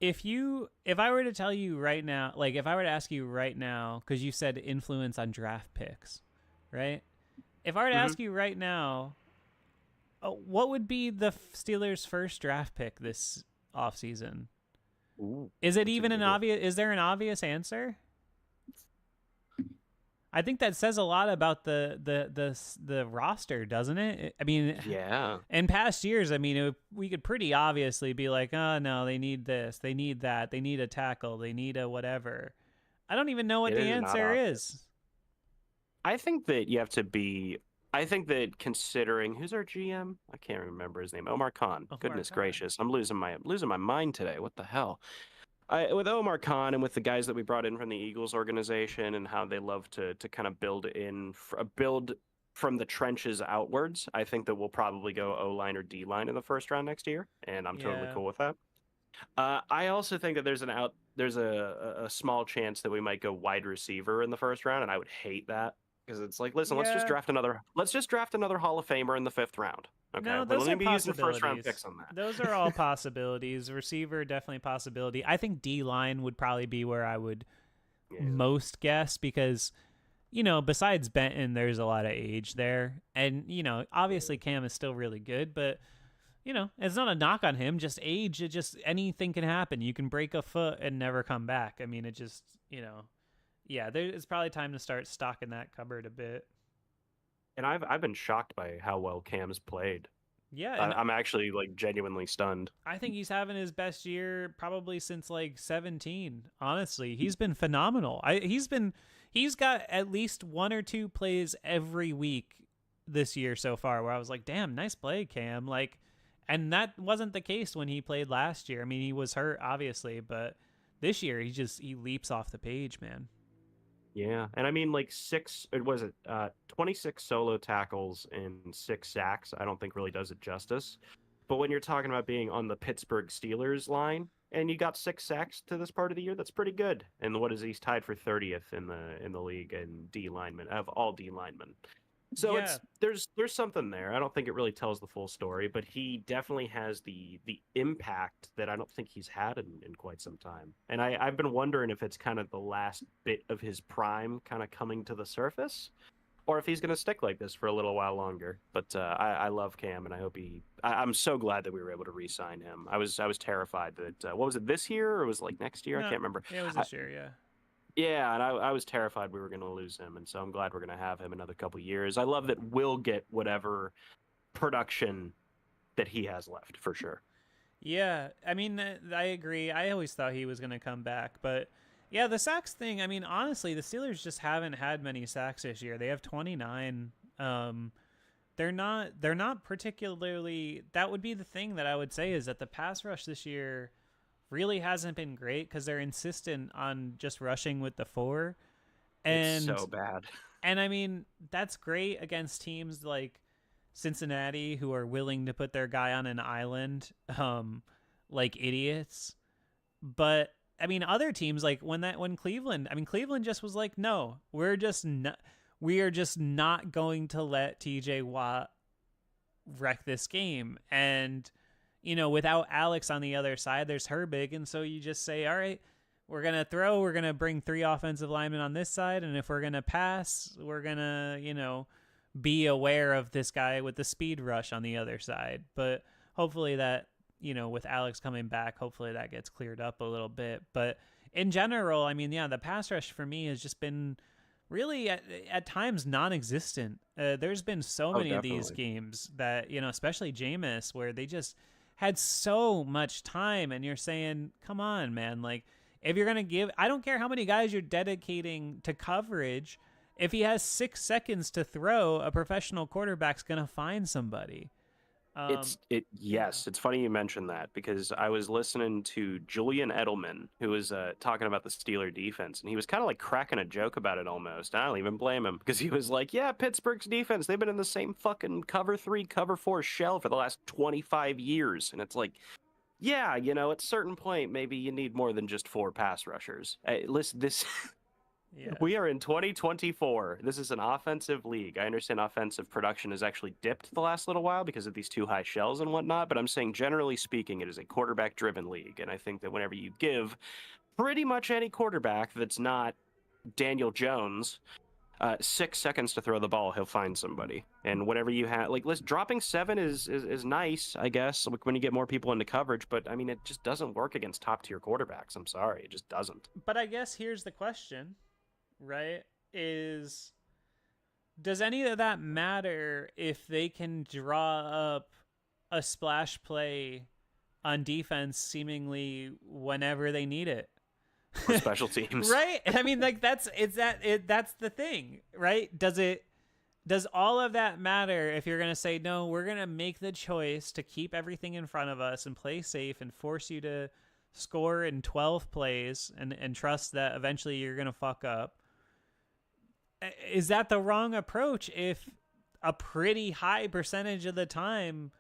If I were to tell you right now, like if I were to ask you right now, because you said influence on draft picks, right? If I were to ask you right now, what would be the Steelers' first draft pick this offseason? Ooh, is it even an obvious? Is there an obvious answer? I think that says a lot about the roster, doesn't it? I mean, yeah. In past years, I mean, we could pretty obviously be like, oh no, they need this, they need that, they need a tackle, they need a whatever. I don't even know what the answer is. I think that you have to be. I think that considering who's our GM, I can't remember his name. Omar Khan. Goodness gracious, I'm losing my mind today. What the hell? With Omar Khan and with the guys that we brought in from the Eagles organization and how they love to kind of build from the trenches outwards, I think that we'll probably go O-line or D-line in the first round next year, and I'm totally cool with that. I also think that there's a small chance that we might go wide receiver in the first round, and I would hate that. Because it's like, listen, let's just draft another Hall of Famer in the 5th round. Okay, no, those are possibilities. Using first round picks on that. Those are all possibilities. Receiver, definitely a possibility. I think D-line would probably be where I would most guess because, besides Benton, there's a lot of age there. And, obviously Cam is still really good, but, it's not a knock on him. Just age, anything can happen. You can break a foot and never come back. I mean, it just, yeah, it's probably time to start stocking that cupboard a bit. And I've been shocked by how well Cam's played. Yeah, I'm actually like genuinely stunned. I think he's having his best year probably since like 17. Honestly, he's been phenomenal. He's got at least 1 or 2 plays every week this year so far where I was like, damn, nice play, Cam. Like, and that wasn't the case when he played last year. I mean, he was hurt obviously, but this year he leaps off the page, man. Yeah, and I mean, like 26 solo tackles and 6 sacks. I don't think really does it justice. But when you're talking about being on the Pittsburgh Steelers line and you got 6 sacks to this part of the year, that's pretty good. And what is he's tied for 30th in the league and D linemen of all D linemen. So there's something there. I don't think it really tells the full story, but he definitely has the impact that I don't think he's had in quite some time. And I've been wondering if it's kind of the last bit of his prime kind of coming to the surface, or if he's going to stick like this for a little while longer. But I love Cam, and I hope I'm so glad that we were able to re-sign him. I was terrified that what was it, this year or was it like next year? No, I can't remember. It was this year, yeah. Yeah, and I was terrified we were going to lose him, and so I'm glad we're going to have him another couple years. I love that we'll get whatever production that he has left, for sure. Yeah, I mean, I agree. I always thought he was going to come back, but yeah, the sacks thing, I mean, honestly, the Steelers just haven't had many sacks this year. They have 29. They're not particularly, that would be the thing that I would say is that the pass rush this year really hasn't been great because they're insistent on just rushing with the 4. And it's so bad. And I mean, that's great against teams like Cincinnati who are willing to put their guy on an island like idiots. But I mean, other teams like when Cleveland just was like, no, we are just not going to let TJ Watt wreck this game. And without Alex on the other side, there's Herbig. And so you just say, all right, we're going to bring 3 offensive linemen on this side. And if we're going to pass, we're going to, be aware of this guy with the speed rush on the other side. But hopefully that, with Alex coming back, hopefully that gets cleared up a little bit. But in general, I mean, yeah, the pass rush for me has just been really at times non-existent. There's been so many of these games that, especially Jameis, where they just had so much time, and you're saying, come on, man, like if you're going to give, I don't care how many guys you're dedicating to coverage, If he has 6 seconds to throw, a professional quarterback's going to find somebody. Yes, it's funny you mentioned that because I was listening to Julian Edelman, who was talking about the Steeler defense, and he was kind of like cracking a joke about it almost. I don't even blame him because he was like, "Yeah, Pittsburgh's defense, they've been in the same fucking cover 3, cover 4 shell for the last 25 years," and it's like, yeah, at a certain point, maybe you need more than just 4 pass rushers. Hey, listen, this. Yeah. We are in 2024. This is an offensive league. I understand offensive production has actually dipped the last little while because of these 2 high shells and whatnot, but I'm saying generally speaking, it is a quarterback-driven league, and I think that whenever you give pretty much any quarterback that's not Daniel Jones 6 seconds to throw the ball, he'll find somebody. And whenever you have, dropping 7 is nice, I guess, when you get more people into coverage, but I mean, it just doesn't work against top-tier quarterbacks. I'm sorry, it just doesn't. But I guess here's the question. Right? Does any of that matter if they can draw up a splash play on defense seemingly whenever they need it? For special teams. Right? I mean, that's the thing, right? Does all of that matter if you're going to say, no, we're going to make the choice to keep everything in front of us and play safe and force you to score in 12 plays and trust that eventually you're going to fuck up? Is that the wrong approach if a pretty high percentage of the time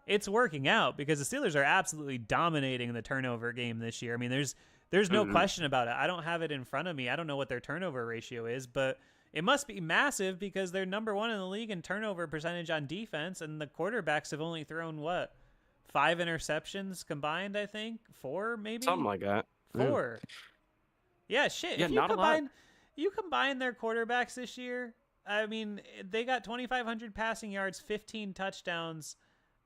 it's working out? Because the Steelers are absolutely dominating the turnover game this year. I mean, there's no question about it. I don't have it in front of me. I don't know what their turnover ratio is, but it must be massive because they're number 1 in the league in turnover percentage on defense, and the quarterbacks have only thrown, 5 interceptions combined, I think? 4, maybe? Something like that. 4. Yeah, shit. Yeah, not a lot. You combine their quarterbacks this year, I mean, they got 2,500 passing yards, 15 touchdowns,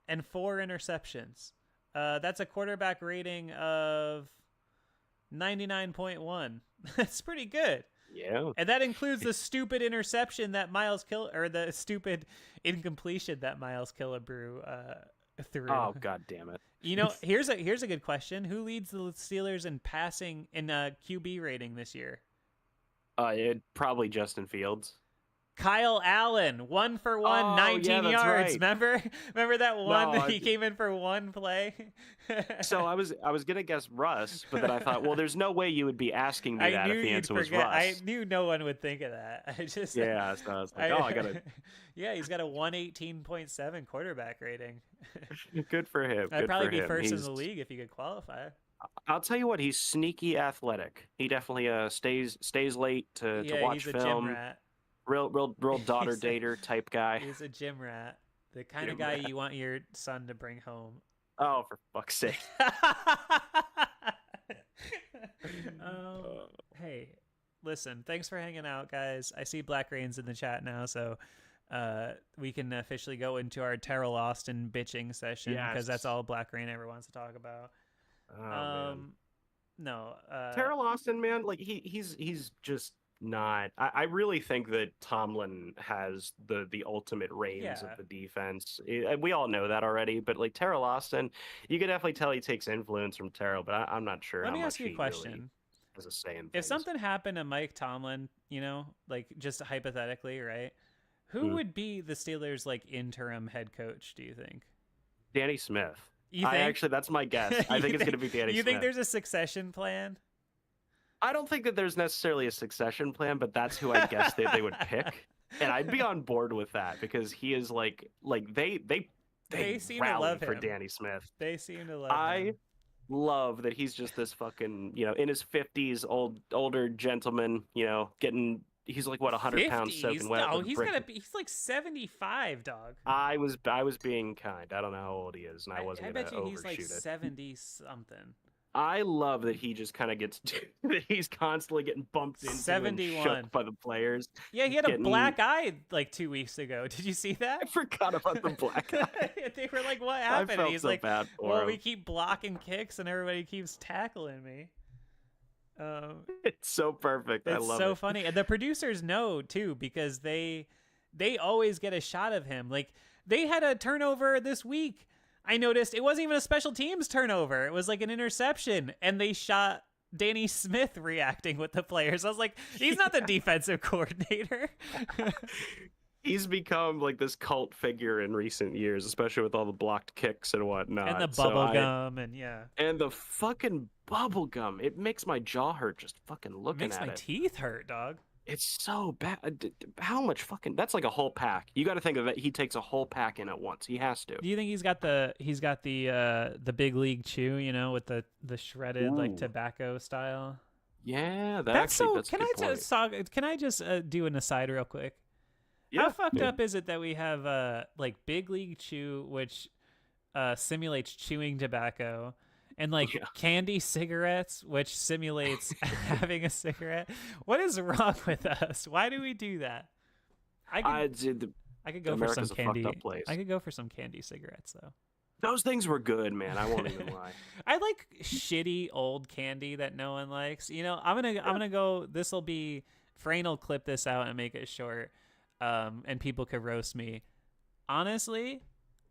and 4 interceptions. That's a quarterback rating of 99.1. That's pretty good. Yeah. And that includes the stupid interception that the stupid incompletion that Miles Killebrew threw. Oh, God damn it. Here's a good question. Who leads the Steelers in passing in QB rating this year? Probably Justin Fields. Kyle Allen, 1 for 1, 19 yards. Right. Remember that one that he came in for 1 play? So I was gonna guess Russ, but then I thought, well, there's no way you would be asking me that if the answer was Russ. I knew no one would think of that. So I was like, I gotta. Yeah, he's got a 118.7 quarterback rating. Good for him. I'd probably be first in the league if he could qualify. I'll tell you what, he's sneaky athletic. He definitely stays late to watch he's film. A gym rat. Real daughter dater type guy. He's a gym rat. The kind of guy you want your son to bring home. Oh, for fuck's sake. Hey, listen, thanks for hanging out, guys. I see Black Rain's in the chat now, so we can officially go into our Terrell Austin bitching session because that's all Black Rain ever wants to talk about. Oh, man. No. Terrell Austin, man, he's just not. I really think that Tomlin has the ultimate reins of the defense. We all know that already, but Terrell Austin, you could definitely tell he takes influence from Terrell, but I'm not sure. Let me ask you a question. Really has a say in if things. something happened to Mike Tomlin, just hypothetically, right? Who would be the Steelers' interim head coach? Do you think? Danny Smith. You think? That's my guess. I think it's going to be Danny Smith. You think there's a succession plan? I don't think that there's necessarily a succession plan, but that's who I guess they would pick, and I'd be on board with that because he is they seem to love for him. Danny Smith. They seem to love him. I love that he's just this fucking in his 50s older gentleman, getting. He's 100 pounds soaking wet. No, he's 75, dog. I was being kind. I don't know how old he is, and I wasn't going to overshoot it. I bet you he's 70 something. I love that he just kind of gets that he's constantly getting bumped into 71. And shook by the players. Yeah, he had a black eye 2 weeks ago. Did you see that? I forgot about the black eye. They were like, "What happened?" I felt he's so bad for him. we keep blocking kicks and everybody keeps tackling me. It's so perfect. I love it. It's so funny, and the producers know too because they always get a shot of him. They had a turnover this week. I noticed it wasn't even a special teams turnover. It was an interception, and they shot Danny Smith reacting with the players. I was like, he's not the defensive coordinator. He's become like this cult figure in recent years, especially with all the blocked kicks and whatnot. And the bubble gum, and yeah. And the fucking bubble gum. It makes my jaw hurt just fucking looking at it. Makes my teeth hurt, dog. It's so bad. How much fucking? That's like a whole pack. You got to think of it. He takes a whole pack in at once. He has to. Do you think he's got the big league chew, with the shredded like tobacco style? Yeah, that's so. That's can I just do an aside real quick? Yeah, how fucked up is it that we have like big league chew, which simulates chewing tobacco, and like candy cigarettes, which simulates having a cigarette? What is wrong with us? Why do we do that? I could go for some candy. I could go for some candy cigarettes though. Those things were good, man. I won't even lie. I like shitty old candy that no one likes. I'm gonna go. This will be. Frain will clip this out and make it short, and people could roast me. Honestly,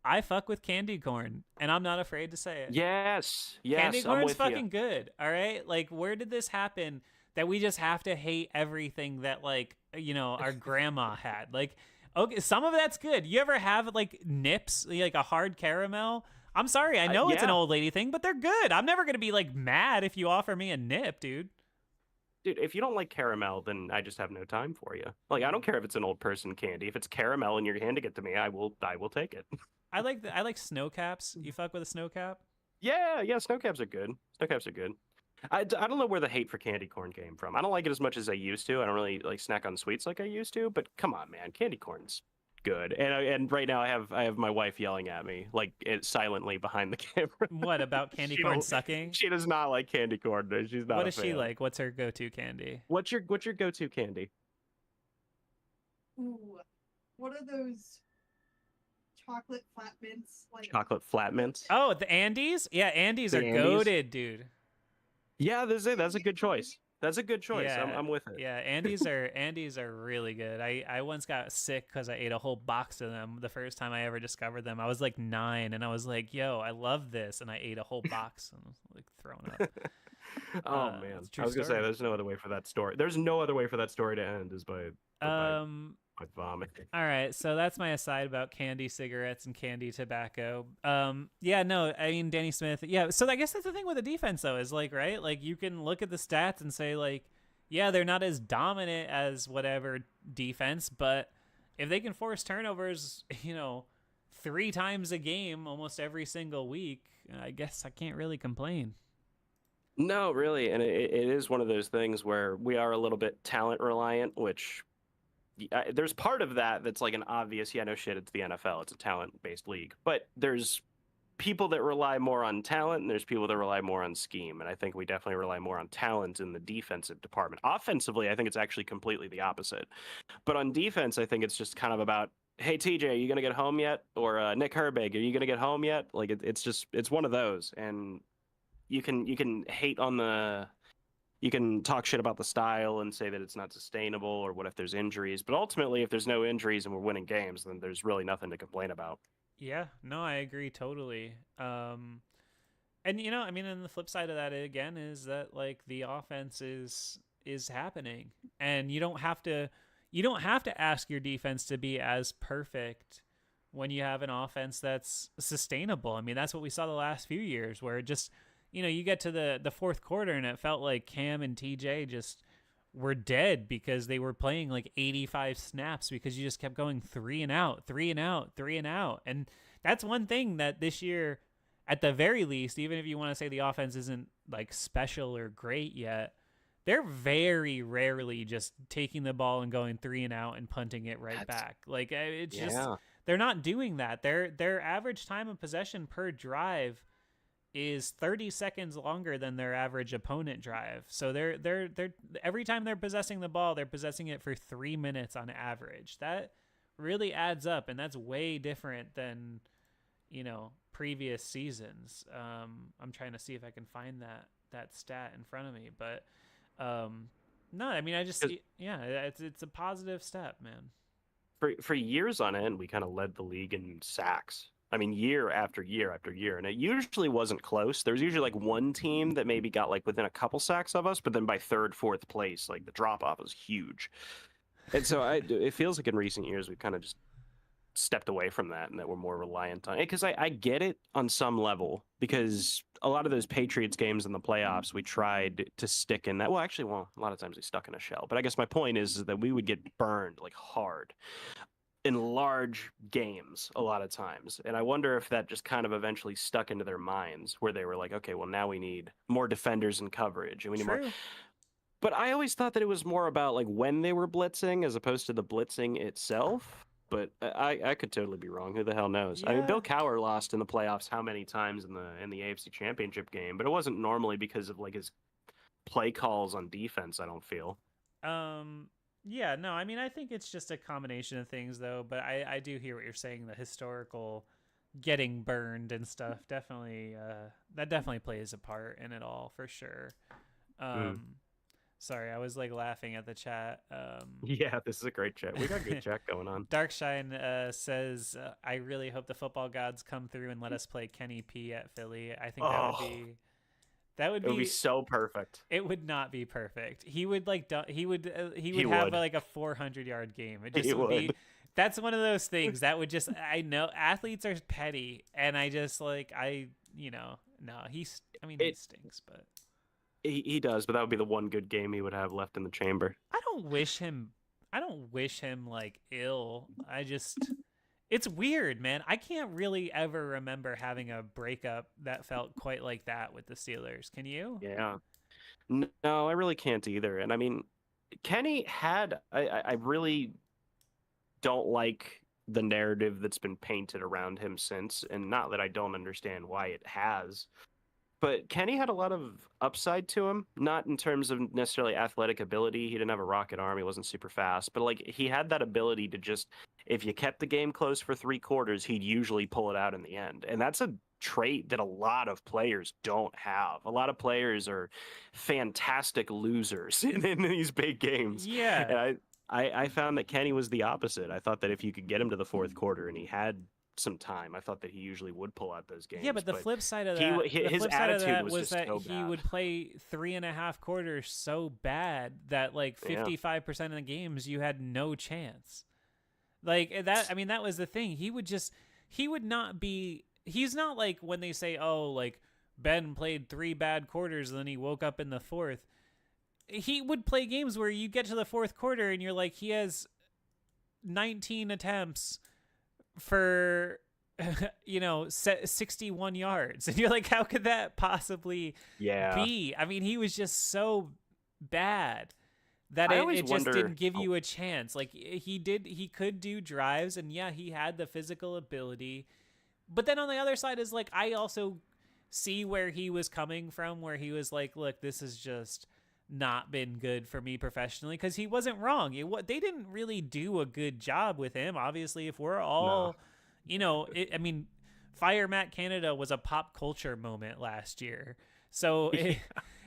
I fuck with candy corn, and I'm not afraid to say it. Yes. Candy corn's fucking good. All right, like where did this happen that we just have to hate everything that our grandma had? Like, okay, some of that's good. You ever have like nips, like a hard caramel? I'm sorry, I know it's an old lady thing, but they're good. I'm never gonna be like mad if you offer me a nip, dude. Dude, if you don't like caramel, then I just have no time for you. Like, I don't care if it's an old person candy. If it's caramel and you're handing it to me, I will take it. I like snow caps. You fuck with a snow cap? Yeah, snow caps are good. Snow caps are good. I don't know where the hate for candy corn came from. I don't like it as much as I used to. I don't really like snack on sweets like I used to. But come on, man, candy corn's good. And right now I have my wife yelling at me like silently behind the camera. What about candy corn sucking? She does not like candy corn. She's not. What is she like? What's her go-to candy? What's your go-to candy? Ooh, what are those chocolate flat mints? Like chocolate flat mints? Oh, the Andes? Yeah, Andes are goated, dude. Yeah, that's a good choice. That's a good choice. Yeah, I'm with it. Yeah, Andes are really good. I once got sick because I ate a whole box of them the first time I ever discovered them. I was like 9, and I was like, "Yo, I love this," and I ate a whole box and was like throwing up. Oh man, I was gonna say there's no other way for that story. There's no other way for that story to end is by vomit. All right, so that's my aside about candy cigarettes and candy tobacco. Yeah, no, I mean Danny Smith. Yeah, so I guess that's the thing with the defense though, is like, right, like you can look at the stats and say like, yeah, they're not as dominant as whatever defense, but if they can force turnovers, 3 times a game, almost every single week, I guess I can't really complain. No, really, and it is one of those things where we are a little bit talent reliant, which. There's part of that that's like an obvious, no shit, it's the NFL. It's a talent-based league. But there's people that rely more on talent, and there's people that rely more on scheme. And I think we definitely rely more on talent in the defensive department. Offensively, I think it's actually completely the opposite. But on defense, I think it's just kind of about, hey, TJ, are you going to get home yet? Or Nick Herbig, are you going to get home yet? Like, it's one of those. And you can hate on the... You can talk shit about the style and say that it's not sustainable or what if there's injuries. But ultimately, if there's no injuries and we're winning games, then there's really nothing to complain about. Yeah, no, I agree totally. And, and the flip side of that, again, is that, like, the offense is happening. And you don't have to ask your defense to be as perfect when you have an offense that's sustainable. I mean, that's what we saw the last few years where it just... you get to the fourth quarter and it felt like Cam and TJ just were dead because they were playing like 85 snaps because you just kept going 3 and out, 3 and out, 3 and out. And that's one thing that this year, at the very least, even if you want to say the offense isn't like special or great yet, they're very rarely just taking the ball and going 3 and out and punting it back. Like it's just, they're not doing that. Their average time of possession per drive is 30 seconds longer than their average opponent drive. So they're every time they're possessing the ball, they're possessing it for 3 minutes on average. That really adds up, and that's way different than previous seasons. I'm trying to see if I can find that stat in front of me, but no, I mean it's a positive step, man. For years on end, we kind of led the league in sacks. I mean, year after year after year, and it usually wasn't close. There was usually like one team that maybe got like within a couple sacks of us, but then by third, fourth place, like the drop off was huge. And so it feels like in recent years we've kind of just stepped away from that, and that we're more reliant on it. Because I get it on some level, because a lot of those Patriots games in the playoffs, we tried to stick in that. Well, actually, a lot of times we stuck in a shell. But I guess my point is that we would get burned like hard in large games a lot of times. And I wonder if that just kind of eventually stuck into their minds, where they were like, okay, well, now we need more defenders in coverage, and we need more. True. But I always thought that it was more about like when they were blitzing as opposed to the blitzing itself. But I could totally be wrong. Who the hell knows? I mean, Yeah. Bill Cowher lost in the playoffs how many times in the AFC Championship game, but it wasn't normally because of like his play calls on defense, I don't feel. Yeah, no, I mean, I think it's just a combination of things, though. But I do hear what you're saying. The historical getting burned and stuff definitely that definitely plays a part in it all for sure. Sorry, I was like laughing at the chat. Yeah, this is a great chat. We got good chat going on. Darkshine says, "I really hope the football gods come through and let us play Kenny P at Philly. I think that would It would be be so perfect. It would not be perfect. He would like he would He have would. like a 400-yard game. It just He would be. would. That's one of those things that would just. I know athletes are petty, and I just like no, he stinks, but He does, but that would be the one good game he would have left in the chamber. I don't wish him like ill. It's weird, man. I can't really ever remember having a breakup that felt quite like that with the Steelers. Can you? Yeah. No, I really can't either. And I mean, Kenny had, I really don't like the narrative that's been painted around him since, and not that I don't understand why it has. But Kenny had a lot of upside to him, not in terms of necessarily athletic ability. He didn't have a rocket arm. He wasn't super fast. But like he had that ability to just, if you kept the game close for 3 quarters, he'd usually pull it out in the end. And that's a trait that a lot of players don't have. A lot of players are fantastic losers in these big games. Yeah. And I found that Kenny was the opposite. I thought that if you could get him to the 4th quarter and he had some time, I thought that he usually would pull out those games. Yeah, but the flip side of his attitude was that so he bad. would play 3.5 quarters so bad that like 55% of the games you had no chance. Like that, I mean, that was the thing. He's not like when they say, oh, like Ben played 3 bad quarters and then he woke up in the 4th. He would play games where you get to the 4th quarter and you're like, he has 19 attempts for 61 yards, and you're like, how could that possibly be? I mean, he was just so bad that it just didn't give you a chance. Like he could do drives, and yeah, he had the physical ability, but then on the other side is like, I also see where he was coming from, where he was like, look, this has just not been good for me professionally, because he wasn't wrong. They didn't really do a good job with him. Obviously, if we're all, I mean, Fire Matt Canada was a pop culture moment last year. So,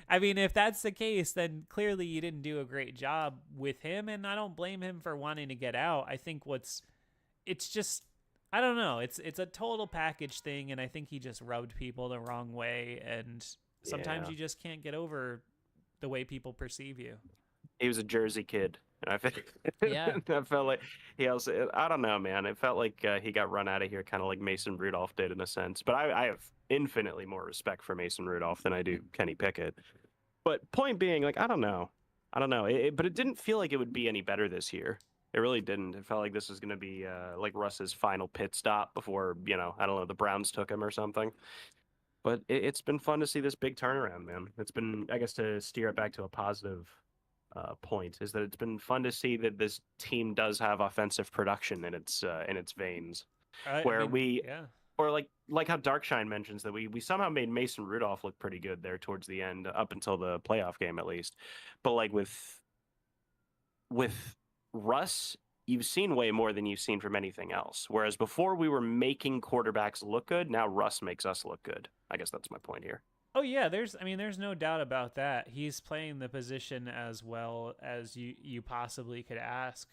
I mean, if that's the case, then clearly you didn't do a great job with him, and I don't blame him for wanting to get out. I think it's just, I don't know. It's a total package thing, and I think he just rubbed people the wrong way, and sometimes you just can't get over the way people perceive you. He was a Jersey kid, and I think I felt like he also, I don't know, man. It felt like he got run out of here, kind of like Mason Rudolph did in a sense. But I have infinitely more respect for Mason Rudolph than I do Kenny Pickett. But point being, like, I don't know. But it didn't feel like it would be any better this year. It really didn't. It felt like this was going to be like Russ's final pit stop before, I don't know, the Browns took him or something. But it's been fun to see this big turnaround, man. It's been, I guess, to steer it back to a positive point, is that it's been fun to see that this team does have offensive production in its veins. Or like how Darkshine mentions that we somehow made Mason Rudolph look pretty good there towards the end, up until the playoff game at least. But like with Russ, you've seen way more than you've seen from anything else. Whereas before we were making quarterbacks look good, now Russ makes us look good. I guess that's my point here. Oh yeah, there's no doubt about that. He's playing the position as well as you possibly could ask.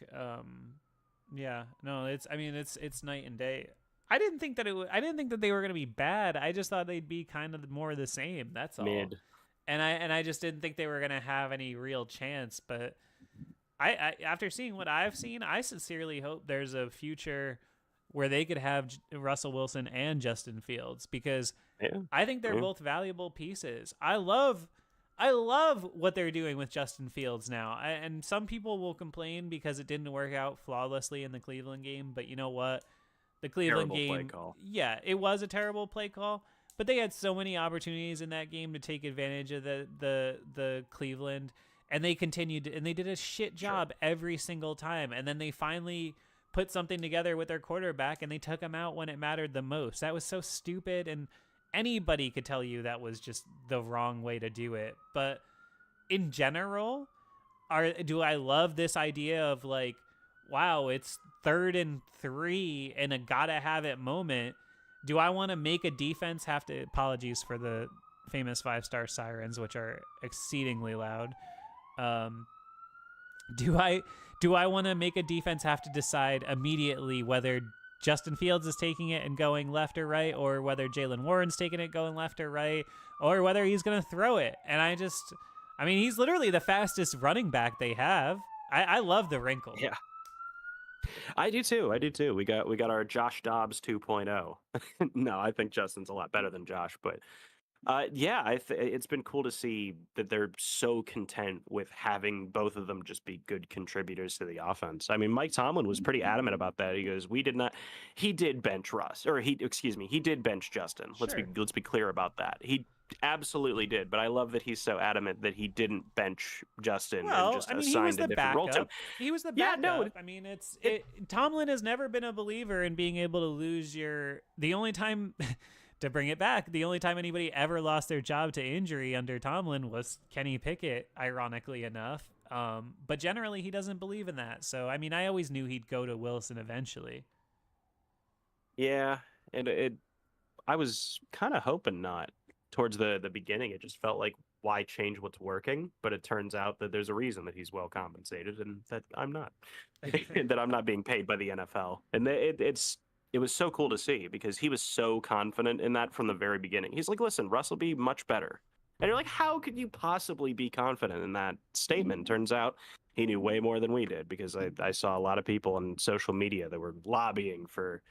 It's night and day. I didn't think that I didn't think that they were going to be bad. I just thought they'd be kind of more the same. That's all. Mid. And I just didn't think they were going to have any real chance. But I after seeing what I've seen, I sincerely hope there's a future where they could have Russell Wilson and Justin Fields, because I think they're both valuable pieces. I love what they're doing with Justin Fields now. And some people will complain because it didn't work out flawlessly in the Cleveland game, but you know what? The Cleveland Terrible play game, call. yeah, it was a terrible play call, but they had so many opportunities in that game to take advantage of the Cleveland, and they continued and they did a shit job every single time. And then they finally put something together with their quarterback, and they took him out when it mattered the most. That was so stupid, and anybody could tell you that was just the wrong way to do it. But in general, do I love this idea of like, wow, it's 3rd and 3 in a gotta have it moment? Do I want to make a defense have to, apologies for the famous 5-star sirens, which are exceedingly loud. Do I want to make a defense have to decide immediately whether Justin Fields is taking it and going left or right, or whether Jalen Warren's taking it going left or right, or whether he's going to throw it? And I mean, he's literally the fastest running back they have. I love the wrinkle. Yeah. I do too. We got our Josh Dobbs 2.0. No, I think Justin's a lot better than Josh, but it's been cool to see that they're so content with having both of them just be good contributors to the offense. I mean, Mike Tomlin was pretty adamant about that. He goes, he did bench he did bench Justin. Sure. Let's be clear about that. He absolutely did, but I love that he's so adamant that he didn't bench Justin and just assigned a different role to him. He was the backup. I mean, Tomlin has never been a believer in being able to lose the only time to bring it back, the only time anybody ever lost their job to injury under Tomlin was Kenny Pickett, ironically enough. But generally, he doesn't believe in that. So, I mean, I always knew he'd go to Wilson eventually. Yeah, and I was kind of hoping not. Towards the beginning, it just felt like, why change what's working? But it turns out that there's a reason that he's well compensated, and that I'm not. That I'm not being paid by the NFL. And it was so cool to see, because he was so confident in that from the very beginning. He's like, listen, Russ will be much better. And you're like, how could you possibly be confident in that statement? Turns out he knew way more than we did, because I saw a lot of people on social media that were lobbying for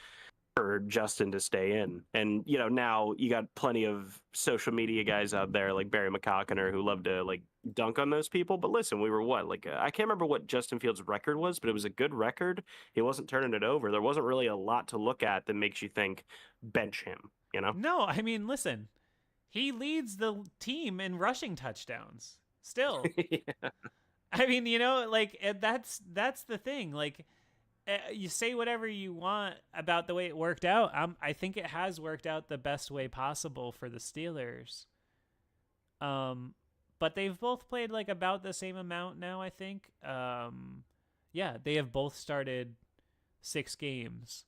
Justin to stay in. And, you know, now you got plenty of social media guys out there like Barry McCockiner who love to like dunk on those people. But listen, we were I can't remember what Justin Fields' record was, but it was a good record. He wasn't turning it over. There wasn't really a lot to look at that makes you think bench him, you know? No, I mean, listen, he leads the team in rushing touchdowns still. Yeah. I mean, you know, like that's the thing. Like, you say whatever you want about the way it worked out. I think it has worked out the best way possible for the Steelers. But they've both played like about the same amount now, I think. Yeah, they have both started 6 games.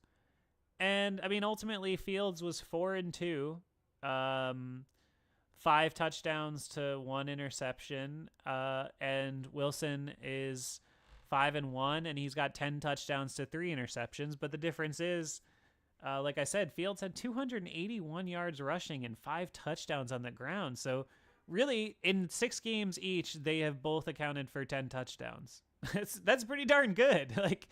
And I mean, ultimately Fields was 4-2. 5 touchdowns to 1 interception. And Wilson is 5-1, and he's got 10 touchdowns to 3 interceptions. But the difference is, like I said, Fields had 281 yards rushing and 5 touchdowns on the ground. So really, in 6 games each, they have both accounted for 10 touchdowns. That's pretty darn good. Like,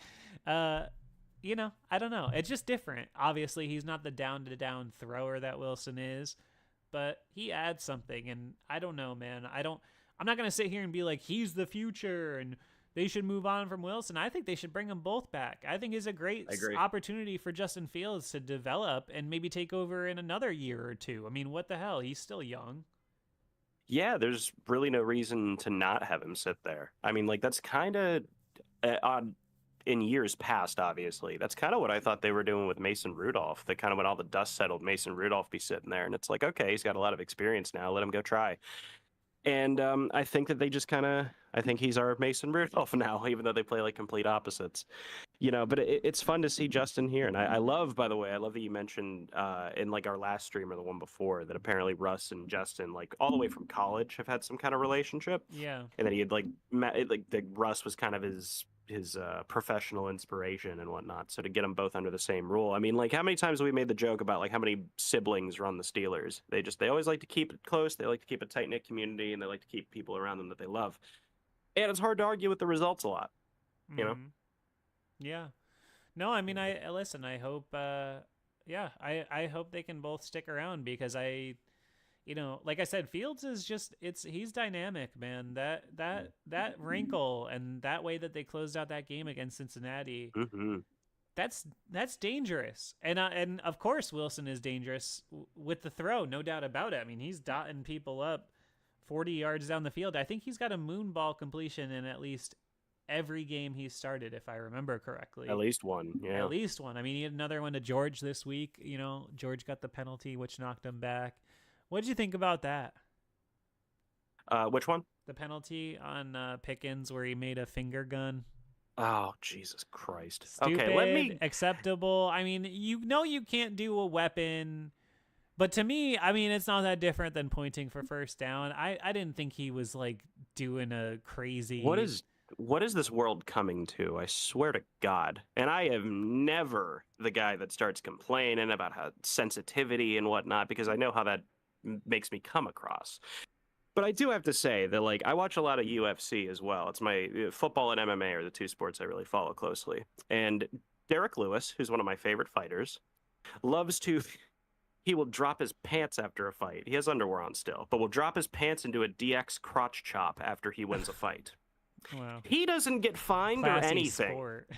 you know, I don't know. It's just different. Obviously, he's not the down-to-down thrower that Wilson is, but he adds something. And I don't know, man. I'm not going to sit here and be like, he's the future and they should move on from Wilson. I think they should bring them both back. I think it's a great opportunity for Justin Fields to develop and maybe take over in another year or 2. I mean, what the hell? He's still young. Yeah, there's really no reason to not have him sit there. I mean, like, that's kind of odd in years past, obviously. That's kind of what I thought they were doing with Mason Rudolph. That kind of when all the dust settled, Mason Rudolph be sitting there. And it's like, okay, he's got a lot of experience now. Let him go try. And I think that they just I think he's our Mason Rudolph now, even though they play like complete opposites, you know. But it's fun to see Justin here. And I love, by the way, I love that you mentioned in like our last stream or the one before that apparently Russ and Justin, like all the way from college, have had some kind of relationship. Yeah. And that he had like Russ was kind of his professional inspiration and whatnot. So to get them both under the same rule, I mean, like how many times have we made the joke about like how many siblings run the Steelers? They always like to keep it close. They like to keep a tight knit community, and they like to keep people around them that they love. And it's hard to argue with the results a lot, you know. Yeah. No, I mean, I listen. I hope. I hope they can both stick around because like I said, Fields is just he's dynamic, man. That wrinkle and that way that they closed out that game against Cincinnati, that's dangerous. And of course Wilson is dangerous with the throw, no doubt about it. I mean, he's dotting people up 40 yards down the field. I think he's got a moon ball completion in at least every game he started, if I remember correctly. At least one, yeah. At least one. I mean, he had another one to George this week. George got the penalty, which knocked him back. What did you think about that? Which one? The penalty on Pickens where he made a finger gun. Oh, Jesus Christ. Stupid, okay, acceptable. I mean, you can't do a weapon, but to me, I mean, it's not that different than pointing for first down. I didn't think he was like doing a crazy... What is this world coming to? I swear to God. And I am never the guy that starts complaining about how sensitivity and whatnot, because I know how that makes me come across. But I do have to say that, like, I watch a lot of UFC as well. It's my football and MMA are the two sports I really follow closely. And Derek Lewis, who's one of my favorite fighters, he will drop his pants after a fight. He has underwear on still, but will drop his pants into a DX crotch chop after he wins a fight. Wow. He doesn't get fined Classy or anything. Sport.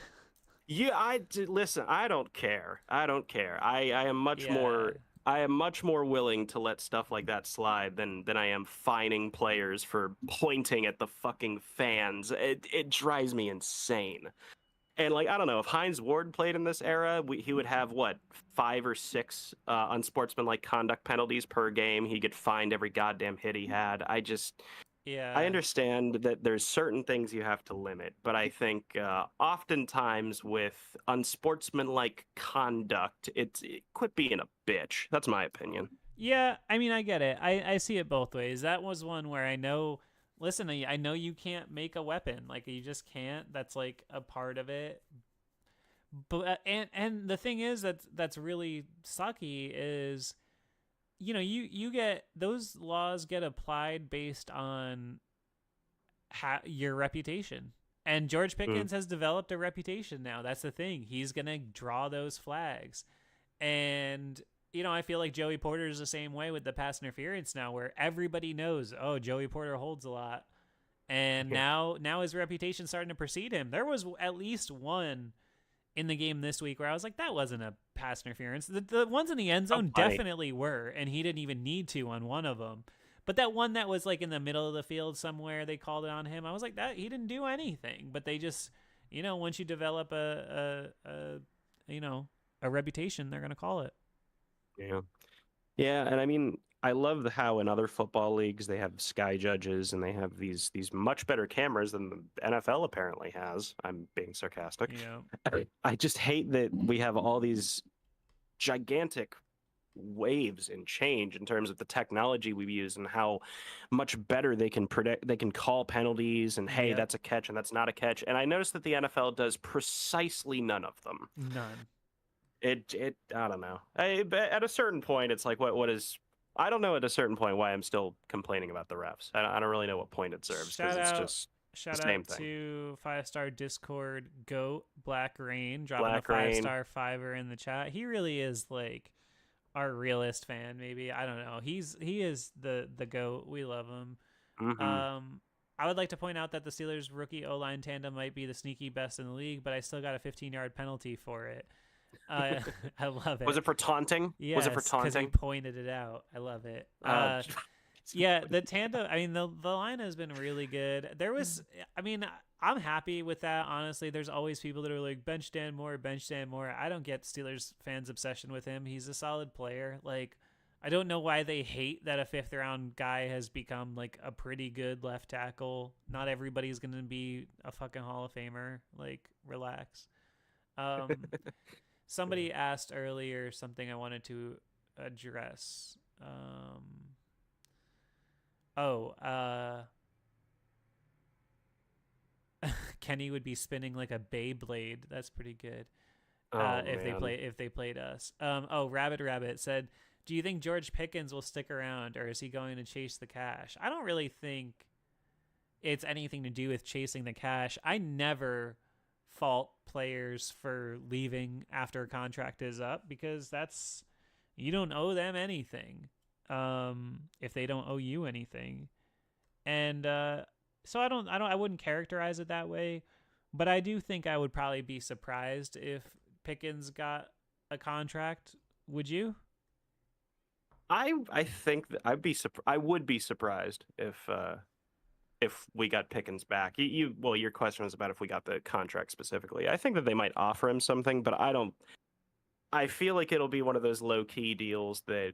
Yeah, listen. I don't care. I am much more willing to let stuff like that slide than I am fining players for pointing at the fucking fans. It drives me insane. And like, I don't know, if Hines Ward played in this era, he would have what, 5 or 6 unsportsmanlike conduct penalties per game. He'd get fined every goddamn hit he had. I understand that there's certain things you have to limit, but I think oftentimes with unsportsmanlike conduct, it quit being a bitch. That's my opinion. Yeah, I mean, I get it. I see it both ways. That was one where I know you can't make a weapon. Like, you just can't. That's like a part of it. But and the thing is that's really sucky is, you get those laws get applied based on your reputation. And George Pickens has developed a reputation now. That's the thing. He's going to draw those flags. And, I feel like Joey Porter is the same way with the pass interference now, where everybody knows, oh, Joey Porter holds a lot. And now his reputation starting to precede him. There was at least one in the game this week where I was like, that wasn't a pass interference. The ones in the end zone definitely were, and he didn't even need to on one of them. But that one that was like in the middle of the field somewhere, they called it on him. I was like, that he didn't do anything. But they just, once you develop a reputation, they're gonna call it. Yeah, and I mean, I love how in other football leagues they have sky judges and they have these much better cameras than the NFL apparently has. I'm being sarcastic. Yeah. I just hate that we have all these gigantic waves and change in terms of the technology we use and how much better they can predict. They can call penalties and hey, that's a catch and that's not a catch. And I noticed that the NFL does precisely none of them. None. It I don't know. At a certain point, it's like what is. I don't know at a certain point why I'm still complaining about the refs. I don't really know what point it serves because it's just the same thing. To 5-star Discord GOAT Black Rain dropping a 5-star fiver in the chat. He really is like our realist fan. Maybe I don't know. He is the GOAT. We love him. I would like to point out that the Steelers rookie O-line tandem might be the sneaky best in the league, but I still got a 15-yard penalty for it. I love it. Was it for taunting? Yes, was it for taunting? Because he pointed it out. I love it. Yeah, the tandem. I mean, the line has been really good. I'm happy with that. Honestly, there's always people that are like bench Dan Moore. I don't get Steelers fans' obsession with him. He's a solid player. Like, I don't know why they hate that a 5th round guy has become like a pretty good left tackle. Not everybody's gonna be a fucking Hall of Famer. Like, relax. Somebody asked earlier something I wanted to address. Kenny would be spinning like a Beyblade. That's pretty good. Oh, If they played us. Rabbit said, "Do you think George Pickens will stick around, or is he going to chase the cash?" I don't really think it's anything to do with chasing the cash. I never fault players for leaving after a contract is up because you don't owe them anything if they don't owe you anything. And so I wouldn't characterize it that way, but I do think I would probably be surprised if Pickens got a contract. Would you? I think that I would be surprised if we got Pickens back. Your question was about if we got the contract specifically. I think that they might offer him something, but I feel like it'll be one of those low key deals that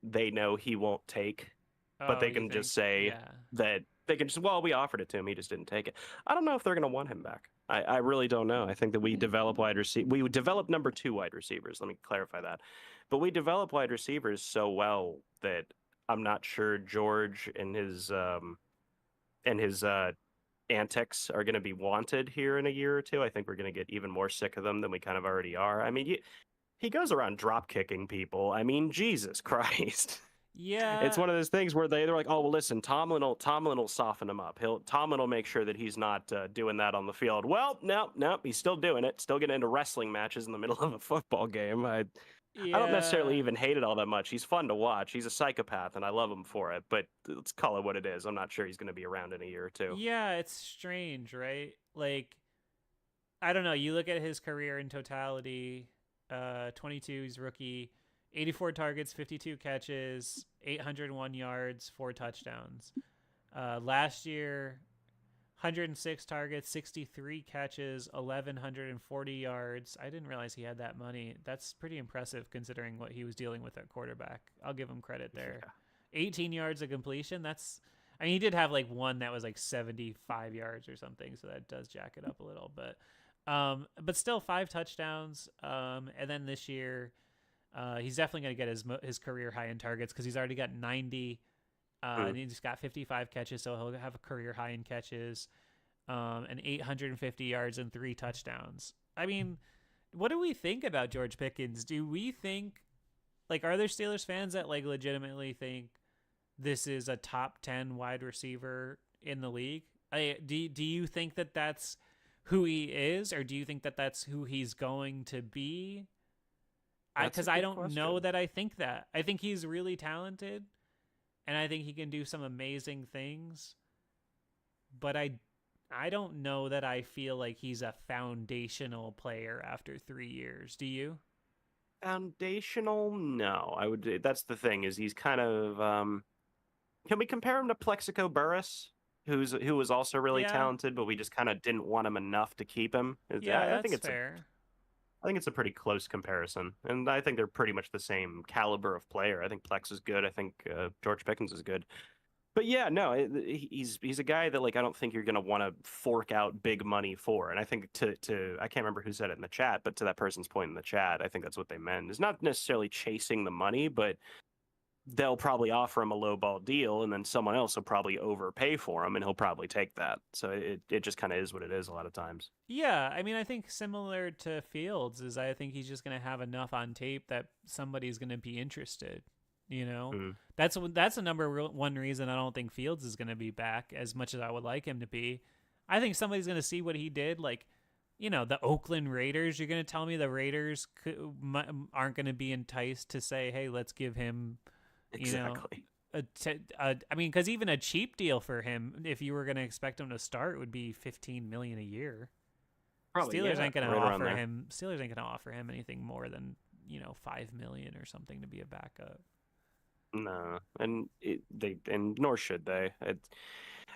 they know he won't take, but they can just say that they can just, we offered it to him, he just didn't take it. I don't know if they're going to want him back. I really don't know. I think that we develop number 2 wide receivers. Let me clarify that. But we develop wide receivers so well that I'm not sure George and his antics are going to be wanted here in a year or two. I think we're going to get even more sick of them than we kind of already are. I mean, he goes around drop kicking people. I mean, Jesus Christ. Yeah. It's one of those things where they're like, oh, well, listen, Tomlin will soften him up. Tomlin will make sure that he's not doing that on the field. Well, no, he's still doing it. Still getting into wrestling matches in the middle of a football game. I don't necessarily even hate it all that much. He's fun to watch. He's a psychopath, and I love him for it. But let's call it what it is. I'm not sure he's going to be around in a year or two. Yeah, it's strange, right? Like, I don't know. You look at his career in totality, 22, he's rookie, 84 targets, 52 catches, 801 yards, 4 touchdowns. Last year, 106 targets, 63 catches, 1,140 yards. I didn't realize he had that many. That's pretty impressive considering what he was dealing with at quarterback. I'll give him credit there. Yeah. 18 yards of completion. He did have like one that was like 75 yards or something, so that does jack it up a little. But still 5 touchdowns. And then this year, he's definitely going to get his career high in targets because he's already got 90. And he's got 55 catches, so he'll have a career high in catches, and 850 yards and 3 touchdowns. I mean, what do we think about George Pickens? Do we think, like, are there Steelers fans that like legitimately think this is a top 10 wide receiver in the league? Do you think that that's who he is, or do you think that that's who he's going to be? Because I don't know that I think that. I think he's really talented. And I think he can do some amazing things, but I don't know that I feel like he's a foundational player after 3 years. Do you? Foundational? No, I would. That's the thing, is he's kind of. Can we compare him to Plexico Burress, who was also really talented, but we just kind of didn't want him enough to keep him? I think it's fair. I think it's a pretty close comparison, and I think they're pretty much the same caliber of player. I think Plex is good. I think George Pickens is good. But yeah, no, he's a guy that, like, I don't think you're going to want to fork out big money for. And I think to I can't remember who said it in the chat, but to that person's point in the chat, I think that's what they meant. It's not necessarily chasing the money, but they'll probably offer him a lowball deal, and then someone else will probably overpay for him, and he'll probably take that. So it just kind of is what it is a lot of times. Yeah, I mean, I think similar to Fields is I think he's just going to have enough on tape that somebody's going to be interested. You know, that's the number one reason I don't think Fields is going to be back as much as I would like him to be. I think somebody's going to see what he did, like, you know, the Oakland Raiders. You're going to tell me the Raiders aren't going to be enticed to say, hey, let's give him. Exactly. I mean, because even a cheap deal for him, if you were going to expect him to start, would be $15 million a year. Probably, Steelers ain't going to offer him. Steelers ain't going to offer him anything more than $5 million or something to be a backup. No, and nor should they.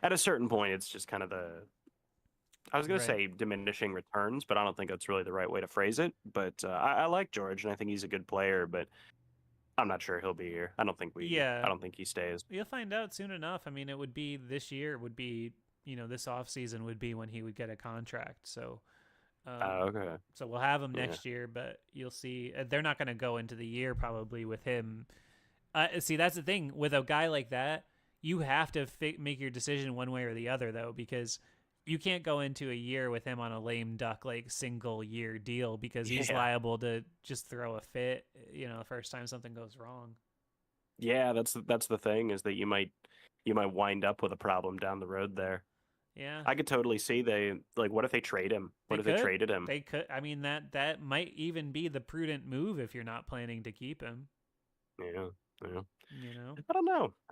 At a certain point, it's just kind of I was going to say diminishing returns, but I don't think that's really the right way to phrase it. But I like George, and I think he's a good player, but I'm not sure he'll be here. I don't think I don't think he stays. You'll find out soon enough. I mean, it would be this year. Would be this offseason would be when he would get a contract. So, okay. So we'll have him next year, but you'll see they're not going to go into the year probably with him. See, that's the thing with a guy like that. You have to make your decision one way or the other, though, because you can't go into a year with him on a lame duck like single year deal because he's liable to just throw a fit, the first time something goes wrong. Yeah, that's the thing, is that you might wind up with a problem down the road there. Yeah. I could totally see what if they trade him? What if they traded him? They could. I mean, that might even be the prudent move if you're not planning to keep him. Yeah. Yeah. I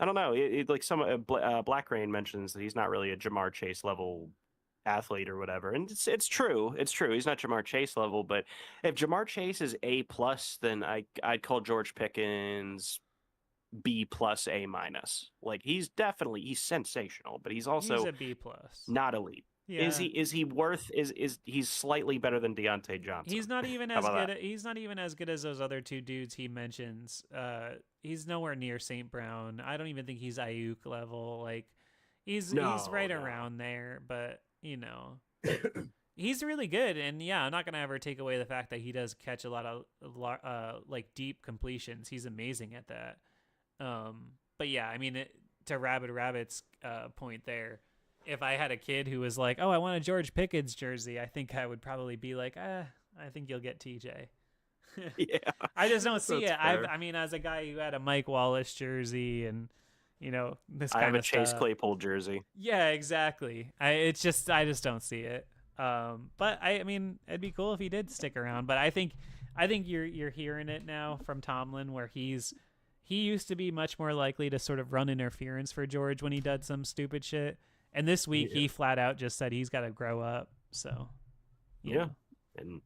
don't know. Like some Black Rain mentions that he's not really a Jamar Chase level athlete or whatever, and it's true. It's true. He's not Jamar Chase level, but if Jamar Chase is A+, then I'd call George Pickens B+, A-. Like he's sensational, but he's also a B+. Not elite. Yeah. Is he worth is he's slightly better than Deontay Johnson? He's not even as good. He's not even as good as those other two dudes he mentions. He's nowhere near St. Brown. I don't even think he's Ayuk level. Like he's right around there, but he's really good. And yeah, I'm not gonna ever take away the fact that he does catch a lot of like deep completions. He's amazing at that. But yeah, I mean, to Rabbit's point there, if I had a kid who was like, "Oh, I want a George Pickens jersey," I think I would probably be like, I think you'll get TJ. Yeah, I just don't see it. I mean, as a guy who had a Mike Wallace jersy and this kind of stuff. I have a Chase Claypool jersey. Yeah, exactly. I just don't see it. But I mean, it'd be cool if he did stick around. But I think you're hearing it now from Tomlin, where he used to be much more likely to sort of run interference for George when he did some stupid shit. And this week he flat out just said he's got to grow up. So, and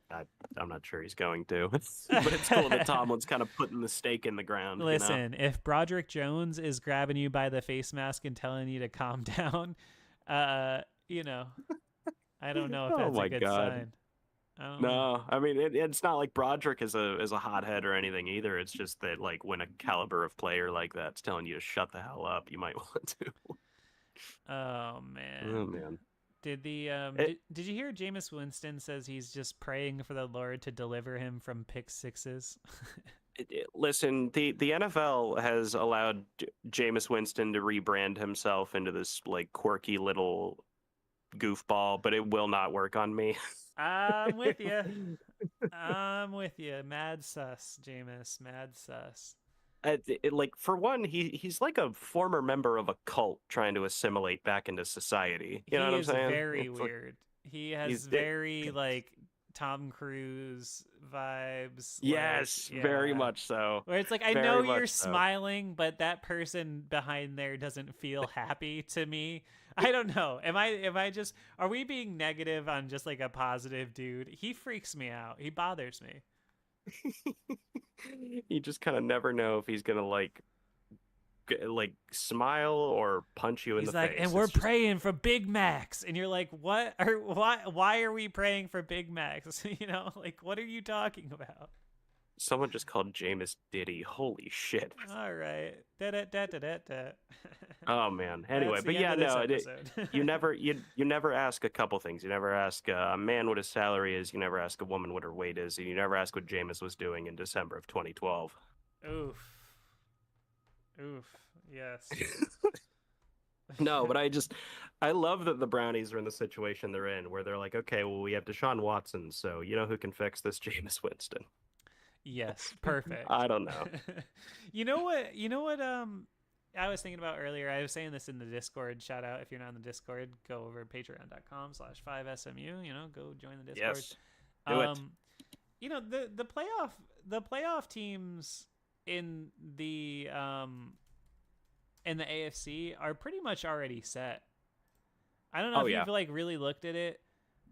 I'm not sure he's going to. But it's cool that Tomlin's kind of putting the stake in the ground. Listen, if Broderick Jones is grabbing you by the face mask and telling you to calm down, I don't know if that's a good sign. No, I mean it's not like Broderick is a hothead or anything either. It's just that like when a caliber of player like that's telling you to shut the hell up, you might want to. Oh man. Did you hear Jameis Winston says he's just praying for the Lord to deliver him from pick sixes? Listen, the NFL has allowed Jameis Winston to rebrand himself into this like quirky little goofball, but it will not work on me. I'm with you. Mad sus, Jameis. Mad sus. Like for one, he's like a former member of a cult trying to assimilate back into society. You know what I'm saying? He is very weird. He has very like Tom Cruise vibes. Yes, very much so. Where it's like, I know you're smiling, but that person behind there doesn't feel happy to me. I don't know. Are we being negative on just like a positive dude? He freaks me out. He bothers me. You just kind of never know if he's gonna like smile or punch you in the face. And we're praying for Big Macs, and you're like, what? Or why are we praying for Big Macs? Like, what are you talking about? Someone just called Jameis Diddy. Holy shit! All right. Oh man. Anyway, but yeah, no. You never ask a couple things. You never ask a man what his salary is. You never ask a woman what her weight is. And you never ask what Jameis was doing in December of 2012. Oof. Yes. No, but I love that the Brownies are in the situation they're in, where they're like, okay, well, we have Deshaun Watson, so you know who can fix this? Jameis Winston. Yes, perfect. I don't know. You know what I was thinking about earlier? I was saying this in the Discord. Shout out if you're not in the Discord, go over to patreon.com/5SMU, go join the Discord. Yes. Do it. The playoff teams in the AFC are pretty much already set. I don't know if you've like really looked at it,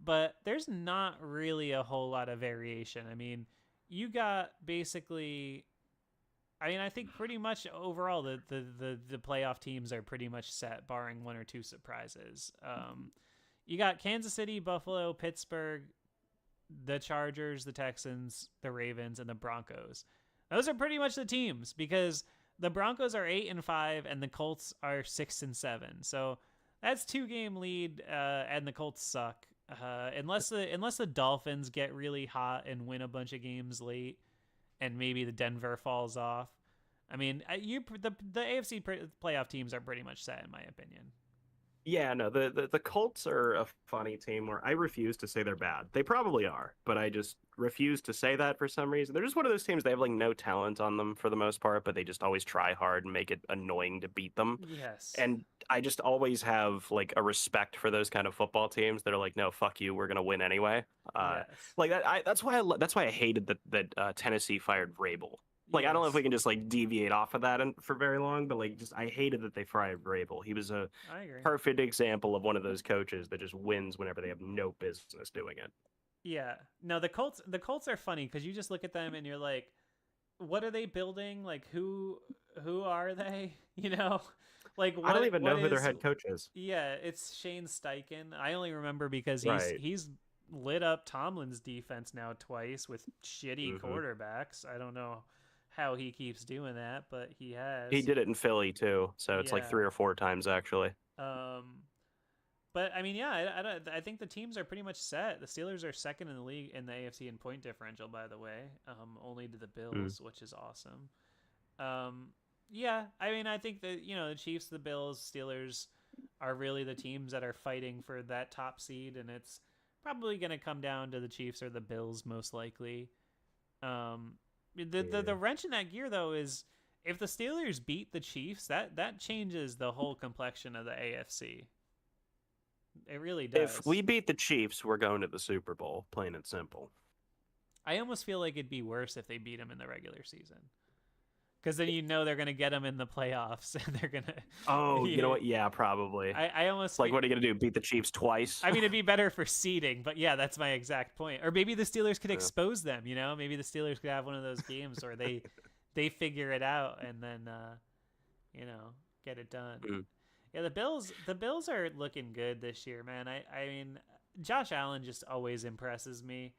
but there's not really a whole lot of variation. I mean, you got basically, I think pretty much overall the playoff teams are pretty much set, barring one or two surprises. You got Kansas City, Buffalo, Pittsburgh, the Chargers, the Texans, the Ravens, and the Broncos. Those are pretty much the teams, because the Broncos are 8-5 and the Colts are 6-7. So that's 2-game lead, and the Colts suck. Unless the Dolphins get really hot and win a bunch of games late, and maybe the Denver falls off. I mean, the AFC playoff teams are pretty much set, in my opinion. Yeah, no, the Colts are a funny team where I refuse to say they're bad. They probably are, but I just refuse to say that for some reason. They're just one of those teams, they have like no talent on them for the most part, but they just always try hard and make it annoying to beat them. Yes. And I just always have like a respect for those kind of football teams that are like, no, fuck you, we're gonna win anyway. Yes. Like that. That's why I hated that Tennessee fired Vrabel. Like I don't know if we Yes. can just like deviate off of that for very long, but like just I hated that they fired Vrabel. He was a I agree. perfect example of one of those coaches that just wins whenever they have no business doing it. Yeah. No, the Colts are funny because you just look at them and you're like, what are they building? Like who are they? You know? Like I don't even what know who their is head coach is. yeah, it's Shane Steichen. I only remember because Right. he's lit up Tomlin's defense now twice with shitty hmm quarterbacks. I don't know how he keeps doing that, but he He has. did it in Philly too, so it's like Yeah. 3 or 4 times actually. Um but I mean, yeah, I think the teams are pretty much set. The Steelers are second in the league in the AFC in point differential, by the way, only to the Mm. Bills, which is awesome. Um, yeah, I mean, I think that the Chiefs, the Bills, Steelers are really the teams that are fighting for that top seed, and it's probably going to come down to the Chiefs or the Bills most likely. The Yeah. wrench in that gear though is if the Steelers beat the Chiefs, that changes the whole complexion of the AFC. It really If does. we beat the Chiefs, we're going to the Super Bowl, plain and simple. I almost feel like it'd be worse if they beat them in the regular season. Because then they're going to get them in the playoffs and they're going Oh, you know to. what? Yeah, probably. I almost. Like, what are you gonna do? Beat the Chiefs twice? I mean, it'd be better for seeding, but yeah, that's my exact point. Or maybe the Steelers could Yeah. expose them. Maybe the Steelers could have one of those games where they figure it out and then you know get it done. Mm. Yeah, the Bills are looking good this year, man. I mean, Josh Allen just always impresses me.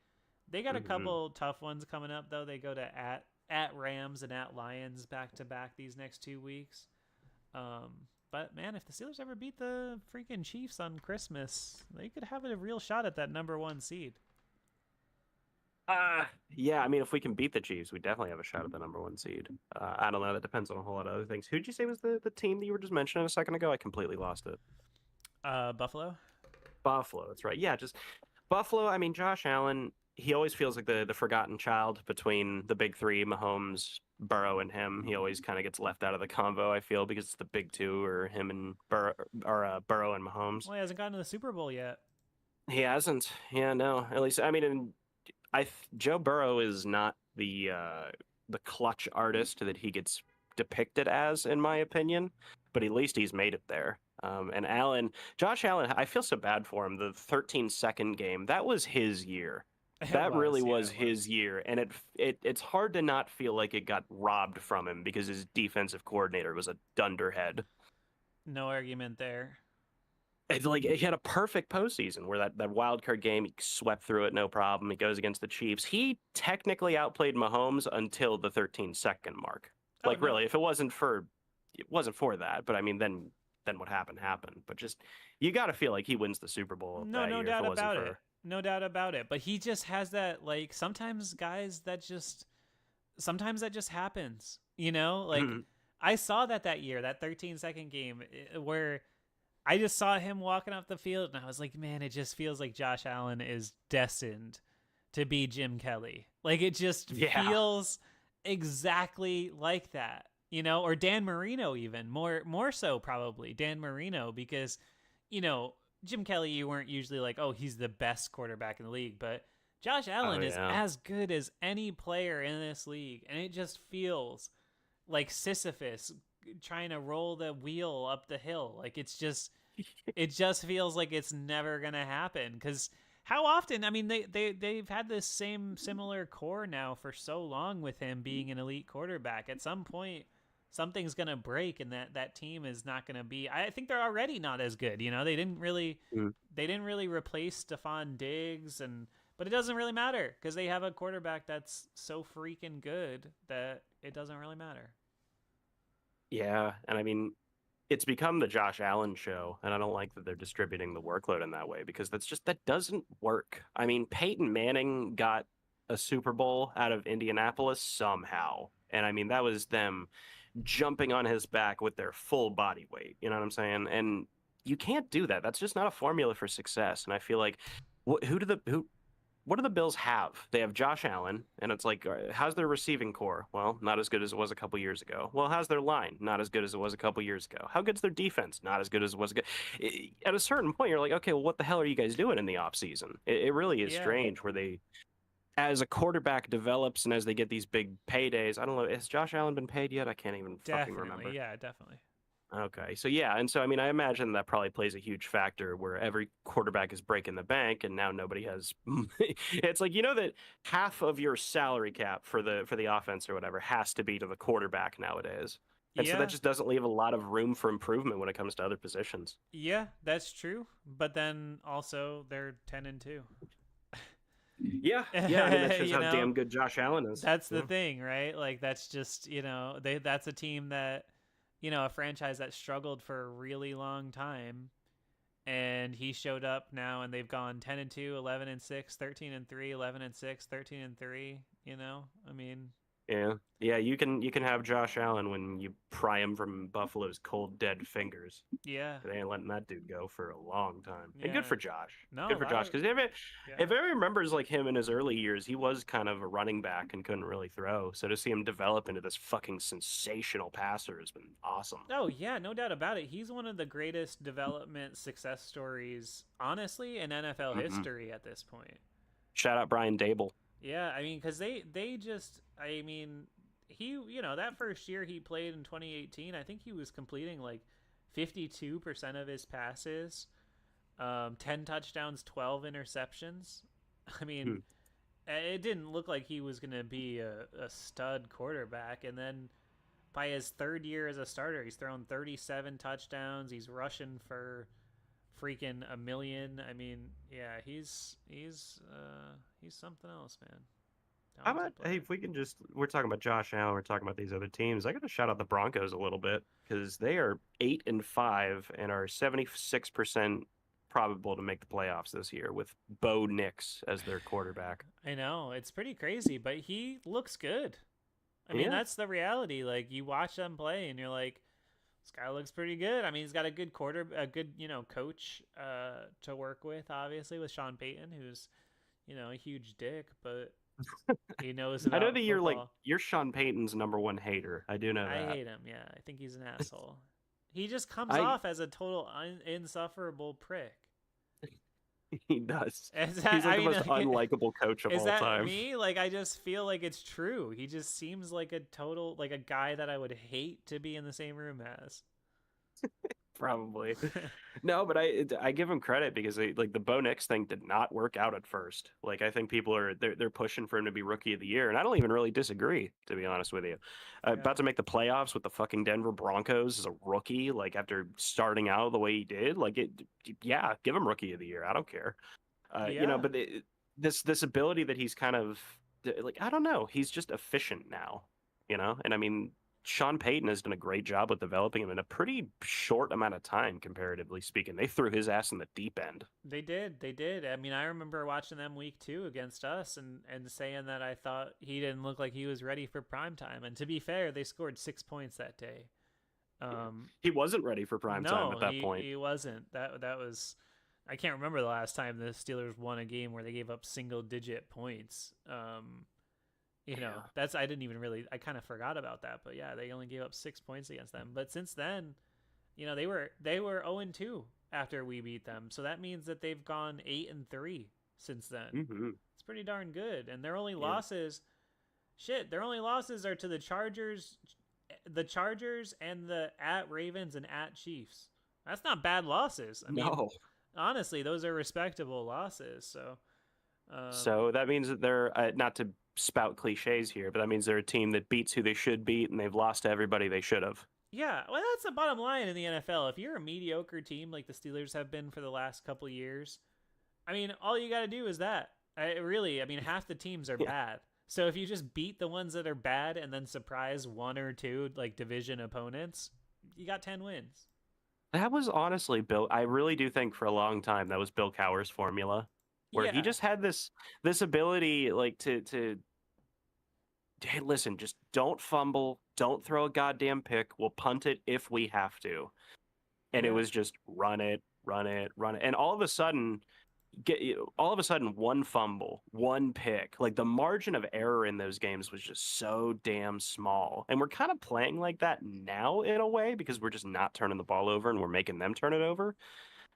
They got a hmm couple tough ones coming up though. They go to at Rams and at Lions back to back these next 2 weeks. But man, if the Steelers ever beat the freaking Chiefs on Christmas, they could have a real shot at that number 1 seed. Yeah, I mean, if we can beat the Chiefs, we definitely have a shot at the number 1 seed. I don't know. That depends on a whole lot of other things. Who'd you say was the team that you were just mentioning a second ago? I completely lost it. Buffalo. Buffalo. That's right. Yeah, just Buffalo. I mean, Josh Allen. He always feels like the forgotten child between the big three: Mahomes, Burrow, and him. He always kind of gets left out of the convo. I feel because it's the big two, or him and Burrow, or Burrow and Mahomes. Well, he hasn't gotten to the Super Bowl yet. He hasn't. Yeah, no. At least I mean, Joe Burrow is not the clutch artist that he gets depicted as, in my opinion. But at least he's made it there. And Josh Allen, I feel so bad for him. The 13-second game, that was his year. That really was his year, and it's hard to not feel like it got robbed from him because his defensive coordinator was a dunderhead. No argument there. It's like he had a perfect postseason where that wild card game he swept through it no problem. He goes against the Chiefs. He technically outplayed Mahomes until the 13-second mark. Oh, Like no. really, if it wasn't for that, but I mean then what happened. But just you got to feel like he wins the Super Bowl. No, that no year doubt if it wasn't about for... it. No doubt about it. But he just has that, like, sometimes that just happens. Like I saw that year, that 13-second game where I just saw him walking off the field and I was like, man, it just feels like Josh Allen is destined to be Jim Kelly. Like it just feels exactly like that. Or Dan Marino, even more so probably Dan Marino, because Jim Kelly, you weren't usually like, oh, he's the best quarterback in the league, but Josh Allen is as good as any player in this league, and it just feels like Sisyphus trying to roll the wheel up the hill. Like it just feels like it's never gonna happen. Because how often? I mean, they've had this similar core now for so long with him being an elite quarterback. At some point, something's gonna break, and that team is not gonna be. I think they're already not as good. They didn't really replace Stephon Diggs, but it doesn't really matter because they have a quarterback that's so freaking good that it doesn't really matter. Yeah, and I mean, it's become the Josh Allen show, and I don't like that they're distributing the workload in that way because that doesn't work. I mean, Peyton Manning got a Super Bowl out of Indianapolis somehow, and I mean that was them jumping on his back with their full body weight. You know what I'm saying? And you can't do that. That's just not a formula for success. And I feel like, what do the Bills have? They have Josh Allen, and it's like, how's their receiving core? Well, not as good as it was a couple years ago. Well, how's their line? Not as good as it was a couple years ago. How good's their defense? Not as good as it was. At a certain point, you're like, okay, well, what the hell are you guys doing in the offseason? It really is strange where they, as a quarterback develops and as they get these big paydays, I don't know, has Josh Allen been paid yet? I can't even fucking remember. Yeah, definitely. Okay, so yeah, and so I mean, I imagine that probably plays a huge factor where every quarterback is breaking the bank, and now nobody has. It's like that half of your salary cap for the offense or whatever has to be to the quarterback nowadays, and so that just doesn't leave a lot of room for improvement when it comes to other positions. Yeah, that's true, but then also they're 10-2. Yeah, I mean, that shows how damn good Josh Allen is. That's the thing, right? Like that's just that's a team that. A franchise that struggled for a really long time, and he showed up now, and they've gone 10-2, 11-6, 13-3, 11-6, 13-3. I mean, yeah. You can have Josh Allen when you pry him from Buffalo's cold dead fingers. Yeah, they ain't letting that dude go for a long time. Yeah. And good for Josh. No, good for Josh, because if I remembers like him in his early years, he was kind of a running back and couldn't really throw. So to see him develop into this fucking sensational passer has been awesome. Oh yeah, no doubt about it. He's one of the greatest development success stories, honestly, in NFL history at this point. Shout out Brian Dable. Yeah, I mean, because they just, I mean, he, that first year he played in 2018, I think he was completing like 52% of his passes, 10 touchdowns, 12 interceptions. I mean, it didn't look like he was going to be a stud quarterback. And then by his third year as a starter, he's thrown 37 touchdowns. He's rushing for freaking 1 million. I mean, yeah, he's something else, man. How about, hey, if we can just, we're talking about Josh Allen, we're talking about these other teams. I got to shout out the Broncos a little bit because they are 8-5 and are 76% probable to make the playoffs this year with Bo Nix as their quarterback. I know, it's pretty crazy, but he looks good. I mean, that's the reality. Like, you watch them play and you're like, this guy looks pretty good. I mean, he's got a good coach to work with, obviously, with Sean Payton, who's, a huge dick, but he knows about I know that football. you're Sean Payton's #1 hater. I do know that. I hate him, yeah. I think he's an asshole. He just comes off as a total insufferable prick. He does. He's like the most unlikable coach of all time. Is that me? Like, I just feel like it's true. He just seems like a guy that I would hate to be in the same room as. Probably. No, but I give him credit because the Bo Nix thing did not work out at first. Like, I think people they're pushing for him to be rookie of the year, and I don't even really disagree, to be honest with you. About to make the playoffs with the fucking Denver Broncos as a rookie, like after starting out the way he did, give him rookie of the year. I don't care. But this ability that he's kind of like, I don't know, he's just efficient now, and I mean, Sean Payton has done a great job with developing him in a pretty short amount of time, comparatively speaking. They threw his ass in the deep end. They did. I mean, I remember watching them week 2 against us and saying that I thought he didn't look like he was ready for prime time. And to be fair, they scored 6 points that day. He wasn't ready for prime time at that point. He wasn't. That was, I can't remember the last time the Steelers won a game where they gave up single-digit points. That's, I kind of forgot about that, but yeah, they only gave up 6 points against them. But since then, they were 0-2 after we beat them. So that means that they've gone 8-3 since then. Mm-hmm. It's pretty darn good. And their only losses are to the Chargers and the at Ravens and at Chiefs. That's not bad losses. I mean, honestly, those are respectable losses. So that means that they're not to spout cliches here, but that means they're a team that beats who they should beat, and they've lost to everybody they should have. Yeah, well, that's the bottom line in the NFL. If you're a mediocre team like the Steelers have been for the last couple of years, I mean, all you got to do is that. Half the teams are bad. So if you just beat the ones that are bad and then surprise 1 or 2 like division opponents, you got 10 wins. That was honestly Bill. I really do think for a long time that was Bill Cowher's formula. Where he just had this ability, like, to hey, listen, just don't fumble, don't throw a goddamn pick, we'll punt it if we have to. and it Yeah. was just run it, and all of a sudden one fumble, one pick. Like the margin of error in those games was just so damn small. And we're kind of playing like that now in a way because we're just not turning the ball over and we're making them turn it over.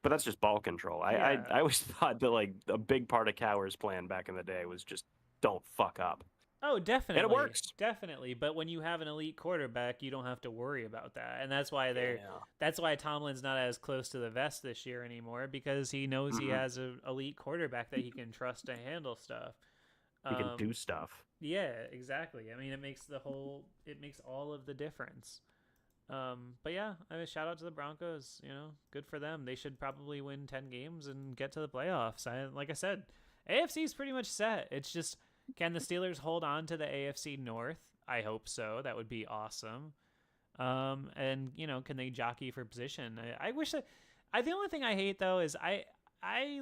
But that's just ball control. Yeah. I always thought that like a big part of Cowher's plan back in the day was just don't fuck up. Oh, definitely. And it works. Definitely. But when you have an elite quarterback, you don't have to worry about that. And that's why that's why Tomlin's not as close to the vest this year anymore, because he knows he has an elite quarterback that he can trust to handle stuff. He can do stuff. Yeah, exactly. I mean, it makes all of the difference. But yeah, I mean, shout out to the Broncos, good for them. They should probably win 10 games and get to the playoffs. Like I said, AFC is pretty much set. It's just, can the Steelers hold on to the AFC North? I hope so. That would be awesome. And can they jockey for position? I wish that. The only thing I hate though is I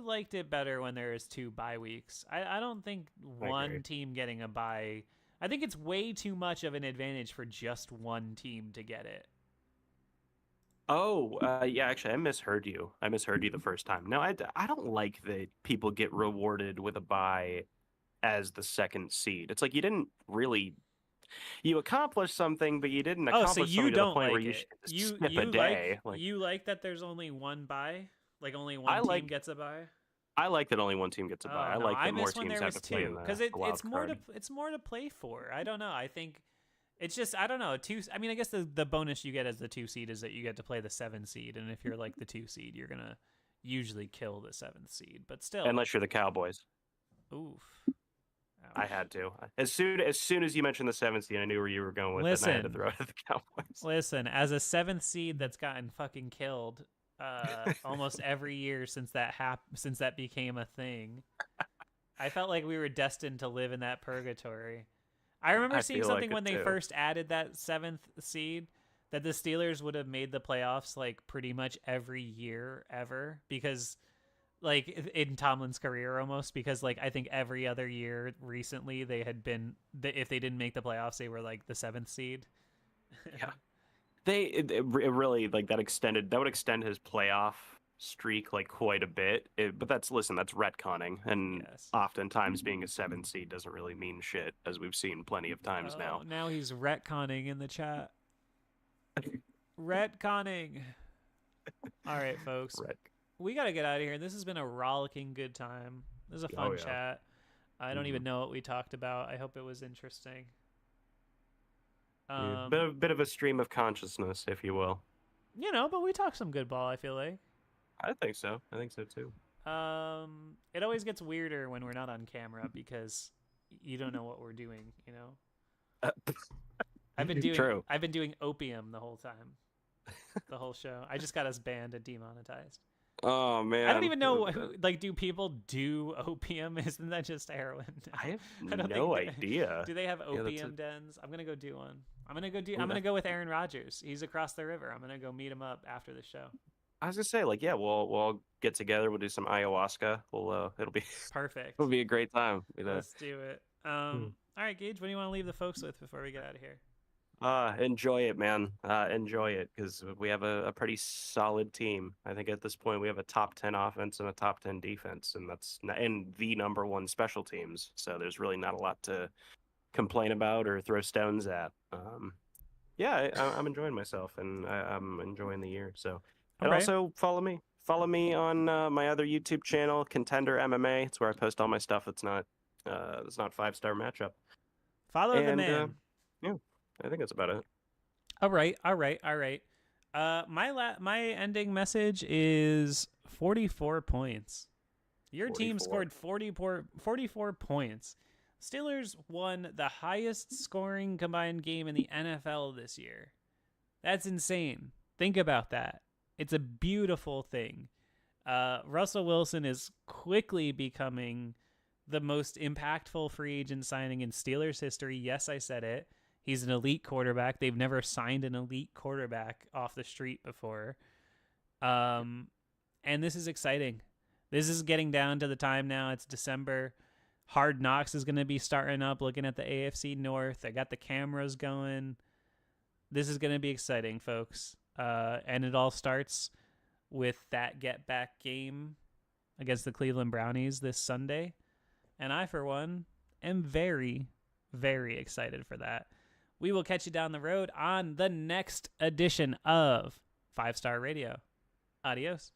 liked it better when there was 2 bye weeks. I don't think one team getting a bye. I think it's way too much of an advantage for just one team to get it. Oh, yeah, actually, I misheard you. The first time. No, I don't like that people get rewarded with a bye as the second seed. It's like you didn't really, you accomplished something, but you didn't accomplish so you something to don't the point where like you it. should skip a day. You like that there's only one bye? Like only one team gets a bye? I like that only one team gets a bye. I like that more teams have to play in the because it's more to play for. I don't know. I think it's just, I don't know. I mean, I guess the bonus you get as the 2 seed is that you get to play the 7 seed, and if you're like the 2 seed, you're gonna usually kill the 7th seed. But still, unless you're the Cowboys. Oof. Ouch. I had to. As soon as you mentioned the 7th seed, I knew where you were going with it, and I had to throw it at the Cowboys. Listen, as a 7th seed that's gotten fucking killed almost every year since that became a thing, I felt like we were destined to live in that purgatory. I remember seeing something when they first added that 7th seed, that the Steelers would have made the playoffs like pretty much every year ever, because like in Tomlin's career almost, because like I think every other year recently they had been, if they didn't make the playoffs, they were like the 7th seed. Yeah. It really, like, that would extend his playoff streak like quite a bit. But that's retconning, and oftentimes being a 7th seed doesn't really mean shit, as we've seen plenty of times now. Now he's retconning in the chat. Retconning. All right, folks. We got to get out of here. This has been a rollicking good time. This is a fun chat. I don't even know what we talked about. I hope it was interesting. Bit of a stream of consciousness, if you will. But we talked some good ball, I feel like. I think so too. It always gets weirder when we're not on camera because you don't know what we're doing, I've been doing opium the whole time. The whole show. I just got us banned and demonetized. Oh man. I don't even know like, do people do opium? Isn't that just heroin? I have no idea. Do they have opium dens? I'm gonna go do one. I'm gonna go with Aaron Rodgers. He's across the river. I'm gonna go meet him up after the show. I was gonna say, like, yeah, we'll all get together. We'll do some ayahuasca. It'll be perfect. It'll be a great time. Let's do it. All right, Gage, what do you want to leave the folks with before we get out of here? Enjoy it, man. Enjoy it, because we have a pretty solid team. I think at this point we have a top 10 offense and a top 10 defense, and that's the number 1 special teams. So there's really not a lot to complain about or throw stones at. Yeah, I'm enjoying myself, and I'm enjoying the year. So, and also follow me on my other YouTube channel, Contender MMA. It's where I post all my stuff. It's not 5-star matchup. Follow the man. Yeah. I think that's about it. All right. My ending message is 44 points. Your team scored 44 points. Steelers won the highest scoring combined game in the NFL this year. That's insane. Think about that. It's a beautiful thing. Russell Wilson is quickly becoming the most impactful free agent signing in Steelers history. Yes, I said it. He's an elite quarterback. They've never signed an elite quarterback off the street before. And this is exciting. This is getting down to the time now. It's December. Hard Knocks is going to be starting up, looking at the AFC North. I got the cameras going. This is going to be exciting, folks. And it all starts with that get back game against the Cleveland Brownies this Sunday. And I, for one, am very, very excited for that. We will catch you down the road on the next edition of 5 Star Radio. Adios.